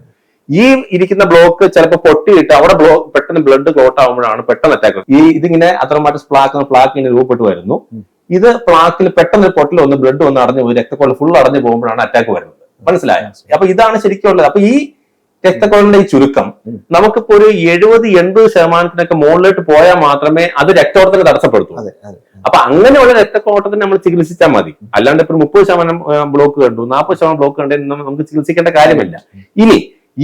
ഈ ഇരിക്കുന്ന ബ്ലോക്ക് ചിലപ്പോൾ പൊട്ടിയിട്ട് അവിടെ പെട്ടെന്ന് ബ്ലഡ് ക്ലോട്ട് ആകുമ്പോഴാണ് പെട്ടെന്ന് അറ്റാക്ക്. ഇതിങ്ങനെ അത്രോമാറ്റസ് പ്ലാക്ക് ഇങ്ങനെ രൂപപ്പെട്ട് വരുന്നു. ഇത് പ്ലാക്കിൽ പെട്ടെന്ന് പൊട്ടൽ വന്ന് ബ്ലഡ് വന്ന് അടഞ്ഞു പോയി രക്തക്കൊള്ള ഫുൾ അടഞ്ഞു പോകുമ്പോഴാണ് അറ്റാക്ക് വരുന്നത്. മനസ്സിലായോ? അപ്പൊ ഇതാണ് ശരിക്കും ഉള്ളത്. അപ്പൊ ഈ രക്തക്കൊള്ളിന്റെ ഈ ചുരുക്കം നമുക്കിപ്പോ ഒരു 70-80% മുകളിലോട്ട് പോയാൽ മാത്രമേ അത് രക്തോട്ടത്തിന് തടസ്സപ്പെടുത്തൂ. അപ്പൊ അങ്ങനെയുള്ള രക്തക്കോട്ടത്തിന് നമ്മൾ ചികിത്സിച്ചാൽ മതി. അല്ലാണ്ട് ഇപ്പൊ 30% ബ്ലോക്ക് കണ്ടു, 40% ബ്ലോക്ക് കണ്ടു നമുക്ക് ചികിത്സിക്കേണ്ട കാര്യമില്ല. ഇനി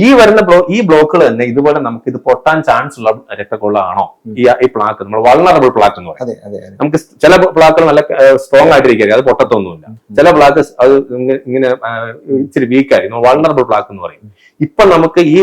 ഈ വരുന്ന ഈ ബ്ലോക്കുകൾ തന്നെ ഇതുപോലെ നമുക്ക് ഇത് പൊട്ടാൻ ചാൻസ് ഉള്ള രക്തക്കൊള്ളാണോ ഈ പ്ലാക്ക്, നമ്മൾ വൾണറബിൾ പ്ലാക്ക് എന്ന് പറയും. നമുക്ക് ചില പ്ലാക്കുകൾ നല്ല സ്ട്രോങ് ആയിട്ടിരിക്കും, അത് പൊട്ടത്തൊന്നുമില്ല. ചില പ്ലാക്ക് അത് ഇങ്ങനെ ഇച്ചിരി വീക്കായി വൾണറബിൾ പ്ലാക്ക് എന്ന് പറയും. ഇപ്പൊ നമുക്ക് ഈ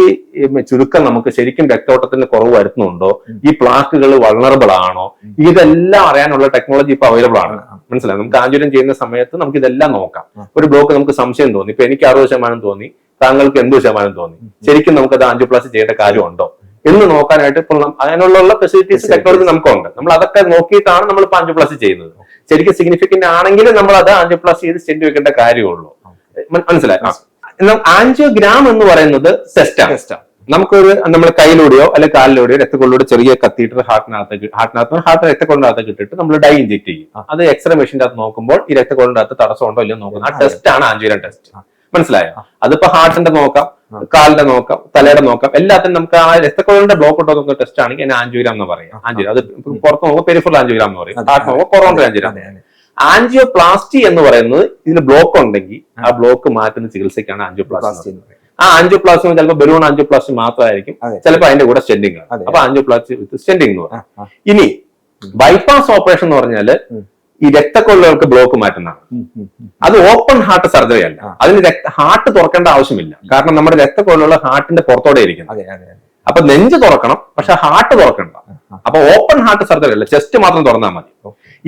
ചുരുക്കം നമുക്ക് ശരിക്കും രക്തോട്ടത്തിന് കുറവ് വരുത്തുന്നുണ്ടോ, ഈ പ്ലാക്കുകൾ വൾണറബിൾ ആണോ, ഇതെല്ലാം അറിയാനുള്ള ടെക്നോളജി ഇപ്പൊ അവൈലബിൾ ആണ്. മനസ്സിലായി? നമുക്ക് ആഞ്ചുരം ചെയ്യുന്ന സമയത്ത് നമുക്ക് ഇതെല്ലാം നോക്കാം. ഒരു ബ്ലോക്ക് നമുക്ക് സംശയം തോന്നി, ഇപ്പൊ എനിക്ക് 60% തോന്നി, താങ്കൾക്ക് 80% തോന്നി, ശരിക്കും നമുക്കത് ആൻജിയോപ്ലാസ്റ്റി ചെയ്യേണ്ട കാര്യമുണ്ടോ എന്ന് നോക്കാനായിട്ട് ഇപ്പോൾ അതിനുള്ള ഫെസിലിറ്റീസ് ടെക്നോളജി നമുക്കുണ്ട്. നമ്മൾ അതൊക്കെ നോക്കിയിട്ടാണ് നമ്മൾ ഇപ്പൊ ആൻജിയോപ്ലാസ്റ്റി ചെയ്യുന്നത്. ശരിക്കും സിഗ്നിഫിക്കന്റ് ആണെങ്കിൽ നമ്മൾ അത് ആൻജിയോപ്ലാസ്റ്റി ചെയ്ത് സ്റ്റെന്റ് വെക്കേണ്ട കാര്യമുള്ളൂ. മനസ്സിലായി? എന്നാൽ ആൻജിയോഗ്രാം എന്ന് പറയുന്നത് ടെസ്റ്റാണ്. നമ്മൾ കയ്യിലൂടെയോ അല്ലെങ്കിൽ കാലിലൂടെയോ രക്തക്കൊള്ളിലൂടെ ചെറിയ കത്തീറ്റർ ഹാർട്ട് രക്തക്കൊള്ളിനകത്തേക്ക് ഇട്ടിട്ട് നമ്മൾ ഡൈ ഇഞ്ചെക്ട് ചെയ്യും. അത് എക്സ്റേ മെഷീൻ്റെ അകത്ത് നോക്കുമ്പോൾ ഈ രക്തക്കൊള്ളിന്റെ അകത്ത് തടസ്സം ഉണ്ടോ ഇല്ലയോ നോക്കുന്നത്. ആ ടെസ്റ്റ് ആണ് ആൻജിയോഗ്രാം ടെസ്റ്റ്. മനസ്സിലായോ? അതിപ്പോ ഹാർട്ടിന്റെ നോക്കാം, കാലിന്റെ നോക്കാം, തലയുടെ നോക്കാം, എല്ലാത്തിനും നമുക്ക് ആ രക്തക്കൊള്ളിന്റെ ബ്ലോക്ക് ഉണ്ടോ നോക്കുന്ന ടെസ്റ്റ് ആണെങ്കിൽ അതിന് ആൻജിയോഗ്രാം എന്ന് പറയാം. അത് പുറത്ത് നോക്കുമ്പോൾ പെരിഫറൽ ആൻജിയോഗ്രാം എന്ന് പറയും, ഹാർട്ട് നോക്കുമ്പോൾ കൊറോണറി ആൻജിയോഗ്രാം. ആൻജിയോപ്ലാസ്റ്റി എന്ന് പറയുന്നത് ഇതിന് ബ്ലോക്ക് ഉണ്ടെങ്കിൽ ആ ബ്ലോക്ക് മാറ്റുന്ന ചികിത്സയ്ക്കാണ് ആൻജിയോപ്ലാസ്റ്റി. ആ ആൻജിയോപ്ലാസ്റ്റി ചിലപ്പോൾ ബലൂൺ ആൻജിയോപ്ലാസ്റ്റി മാത്രമായിരിക്കും, ചിലപ്പോൾ അതിന്റെ കൂടെ സ്റ്റെൻഡിങ് ആണ്. അപ്പൊ ആൻജിയോപ്ലാസ്റ്റി വിത്ത് സ്റ്റെൻഡിങ് എന്ന് പറയും. ഇനി ബൈപ്പാസ് ഓപ്പറേഷൻ എന്ന് പറഞ്ഞാല് ഈ രക്തക്കൊള്ളുകൾക്ക് ബ്ലോക്ക് മാറ്റുന്നതാണ്. അത് ഓപ്പൺ ഹാർട്ട് സർജറി അല്ല. അതിന് ഹാർട്ട് തുറക്കേണ്ട ആവശ്യമില്ല. കാരണം നമ്മുടെ രക്തക്കൊള്ളുകൾ ഹാർട്ടിന്റെ പുറത്തോടെ ഇരിക്കുന്നത്. അപ്പൊ നെഞ്ച് തുറക്കണം, പക്ഷെ ഹാർട്ട് തുറക്കണ്ട. അപ്പൊ ഓപ്പൺ ഹാർട്ട് സർജറി അല്ല, ചെസ്റ്റ് മാത്രം തുറന്നാൽ മതി.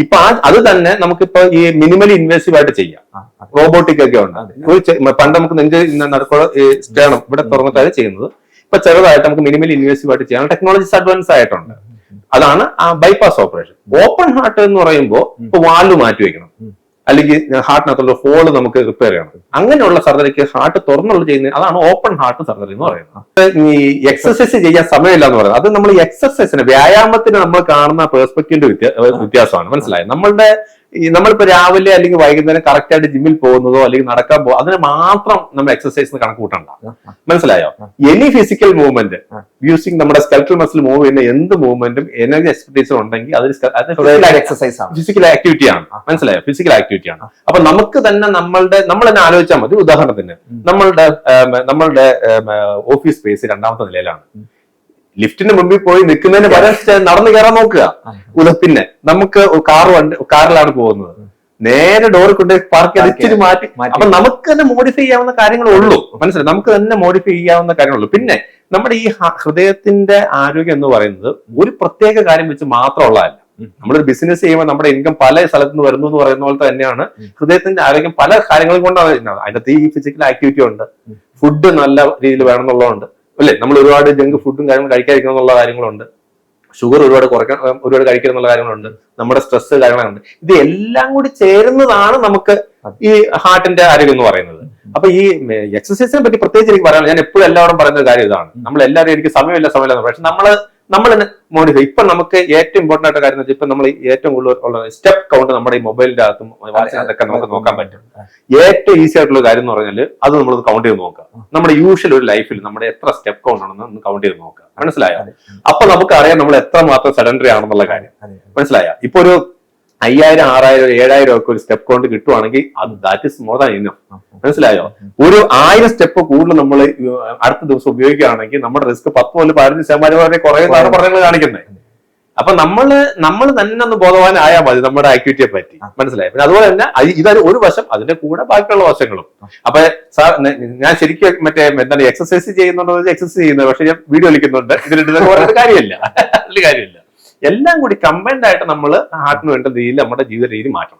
ഇപ്പൊ അത് തന്നെ നമുക്കിപ്പോ ഈ മിനിമലി ഇൻവേസീവ് ആയിട്ട് ചെയ്യാം. റോബോട്ടിക് ഒക്കെ ഉണ്ട്. പണ്ട് നമുക്ക് നെഞ്ച് നടക്കുള്ള സ്റ്റേണം ഇവിടെ തുറന്നിട്ടാണ് ചെയ്യുന്നത്. ഇപ്പൊ ചെറുതായിട്ട് നമുക്ക് മിനിമലി ഇൻവേസീവ് ആയിട്ട് ചെയ്യാൻ ടെക്നോളജീസ് അഡ്വാൻസ് ആയിട്ടുണ്ട്. അതാണ് ആ ബൈപ്പാസ് ഓപ്പറേഷൻ. ഓപ്പൺ ഹാർട്ട് എന്ന് പറയുമ്പോൾ ഇപ്പൊ വാൽവ് മാറ്റി വെക്കണം, അല്ലെങ്കിൽ ഹാർട്ടിനകത്തുള്ള ഹോള് നമുക്ക് റിപ്പയർ ചെയ്യണം. അങ്ങനെയുള്ള സർജറിക്ക് ഹാർട്ട് തുറന്നുള്ള ചെയ്യുന്നത് അതാണ് ഓപ്പൺ ഹാർട്ട് സർജറി എന്ന് പറയുന്നത്. ഈ എക്സസൈസ് ചെയ്യാൻ സമയമില്ല എന്ന് പറയുന്നത് അത് നമ്മൾ എക്സസൈസിന് വ്യായാമത്തിന് നമ്മൾ കാണുന്ന പെർസ്പെക്റ്റീവിന്റെ വ്യത്യാസമാണ്. മനസ്സിലായി? നമ്മളിപ്പോ രാവിലെ അല്ലെങ്കിൽ വൈകുന്നേരം കറക്റ്റ് ആയിട്ട് ജിമ്മിൽ പോകുന്നതോ അല്ലെങ്കിൽ നടക്കാൻ പോകും അതിന് മാത്രം നമ്മൾ എക്സസൈസിന് കണക്ക് കൂട്ടണ്ട. മനസ്സിലായോ? എനി ഫിസിക്കൽ മൂവ്മെന്റ് യൂസിങ് നമ്മുടെ സ്കെൽറ്റൽ മസിൽ മൂവ് ചെയ്യുന്ന എന്ത് മൂവ്മെന്റും എനർജി എക്സ്പെർട്ടീസും ഉണ്ടെങ്കിൽ അത് എക്സസൈസ് ആണ്, ഫിസിക്കൽ ആക്ടിവിറ്റി ആണ്. മനസ്സിലായോ? ഫിസിക്കൽ ആക്ടിവിറ്റി ആണ്. അപ്പൊ നമുക്ക് തന്നെ നമ്മൾ തന്നെ ആലോചിച്ചാൽ മതി. ഉദാഹരണത്തിന് നമ്മളുടെ ഓഫീസ് സ്പേസ് 2ാമത്തെ നിലയിലാണ്. ലിഫ്റ്റിന് മുമ്പിൽ പോയി നിൽക്കുന്നതിന് പകരം നടന്നു കയറാൻ നോക്കുക. പിന്നെ നമുക്ക് കാറിലാണ് പോകുന്നത്, നേരെ ഡോറിൽ കൊണ്ട് പാർക്ക് ചെയ്ത് ഇച്ചിരി മാറ്റി. അപ്പൊ നമുക്ക് തന്നെ മോഡിഫൈ ചെയ്യാവുന്ന കാര്യങ്ങളേ ഉള്ളൂ. മനസ്സിലായി? നമുക്ക് തന്നെ മോഡിഫൈ ചെയ്യാവുന്ന കാര്യങ്ങളുള്ളൂ. പിന്നെ നമ്മുടെ ഈ ഹൃദയത്തിന്റെ ആരോഗ്യം എന്ന് പറയുന്നത് ഒരു പ്രത്യേക കാര്യം വെച്ച് മാത്രമുള്ളതല്ല. നമ്മളൊരു ബിസിനസ് ചെയ്യുമ്പോൾ നമ്മുടെ ഇൻകം പല സ്ഥലത്ത് നിന്ന് വരുന്നു എന്ന് പറയുന്ന പോലെ തന്നെയാണ് ഹൃദയത്തിന്റെ ആരോഗ്യം പല കാര്യങ്ങളും കൊണ്ടാണ്. അതിനകത്ത് ഈ ഫിസിക്കൽ ആക്ടിവിറ്റി ഉണ്ട്, ഫുഡ് നല്ല രീതിയിൽ വേണം എന്നുള്ളതുണ്ട് അല്ലെ. നമ്മൾ ഒരുപാട് ജങ്ക് ഫുഡും കാര്യങ്ങളും കഴിക്കാതിരിക്കണം എന്നുള്ള കാര്യങ്ങളുണ്ട്, ഷുഗർ ഒരുപാട് കഴിക്കണം എന്നുള്ള കാര്യങ്ങളുണ്ട്, നമ്മുടെ സ്ട്രെസ് കാര്യങ്ങളുണ്ട്. ഇത് എല്ലാം കൂടി ചേരുന്നതാണ് നമുക്ക് ഈ ഹാർട്ടിന്റെ ആരോഗ്യം എന്ന് പറയുന്നത്. അപ്പൊ ഈ എക്സസൈസിനെ പറ്റി പ്രത്യേകിച്ച് എനിക്ക് പറയാനുള്ളത്, ഞാൻ എപ്പോഴും എല്ലാവരും പറയുന്ന ഒരു കാര്യം ഇതാണ്. നമ്മൾ എല്ലാവരും എനിക്ക് സമയമില്ല, പക്ഷെ നമ്മൾ മോഡിഫൈ ഇപ്പൊ നമുക്ക് ഏറ്റവും ഇമ്പോർട്ടന്റ് ആയിട്ട് കാര്യം എന്ന് വെച്ചാൽ ഇപ്പൊ നമ്മൾ ഏറ്റവും കൂടുതൽ ഉള്ള സ്റ്റെപ്പ് കൗണ്ട് നമ്മുടെ ഈ മൊബൈലിന്റെ അകത്തും വാട്സാപ്പിലൊക്കെ നമുക്ക് നോക്കാൻ പറ്റും. ഏറ്റവും ഈസി ആയിട്ടുള്ള കാര്യം എന്ന് പറഞ്ഞാൽ അത് നമ്മൾ കൗണ്ട് ചെയ്ത് നോക്കുക. നമ്മുടെ യൂഷ്വൽ ഒരു ലൈഫിൽ നമ്മുടെ എത്ര സ്റ്റെപ്പ് കൗണ്ട് ആണെന്ന് ഒന്ന് കൗണ്ട് ചെയ്ത് നോക്കുക. മനസ്സിലായോ? അപ്പൊ നമുക്ക് അറിയാം നമ്മൾ എത്ര മാത്രം സെഡൻഡറി ആണെന്നുള്ള കാര്യം. മനസ്സിലായോ? ഇപ്പൊ ഒരു 5000, 6000, 7000 ഒക്കെ ഒരു സ്റ്റെപ്പ് കൗണ്ട് കിട്ടുവാണെങ്കിൽ അത് that is more than enough. മനസ്സിലായോ? ഒരു 1000 സ്റ്റെപ്പ് കൂടുതൽ നമ്മൾ അടുത്ത ദിവസം ഉപയോഗിക്കുകയാണെങ്കിൽ നമ്മുടെ റിസ്ക് 10 മുതൽ 15% വരെ കുറയുന്നതാണ് പഠനങ്ങൾ കാണിക്കുന്നത്. അപ്പൊ നമ്മൾ തന്നെ ഒന്ന് ബോധവാനായാൽ മതി നമ്മുടെ ആക്ടിവിറ്റിയെ പറ്റി. മനസ്സിലായി? പിന്നെ അതുപോലെ തന്നെ ഇതൊരു ഒരു വശം, അതിന്റെ കൂടെ ബാക്കിയുള്ള വശങ്ങളും. അപ്പൊ സാർ ഞാൻ ശരിക്കും എന്താണ് എക്സസൈസ് ചെയ്യുന്നുണ്ടോ? എക്സസൈസ് ചെയ്യുന്നത്, പക്ഷെ ഞാൻ വീഡിയോ കളിക്കുന്നുണ്ട്, ഇതിലിട്ട് പറയുന്ന കാര്യമില്ല. അതിൽ കാര്യമില്ല. എല്ലാം കൂടി കമ്പൈൻഡ് ആയിട്ട് നമ്മൾ ഹാർട്ടിന് വേണ്ട രീതിയിൽ നമ്മുടെ ജീവിത രീതി മാറ്റണം.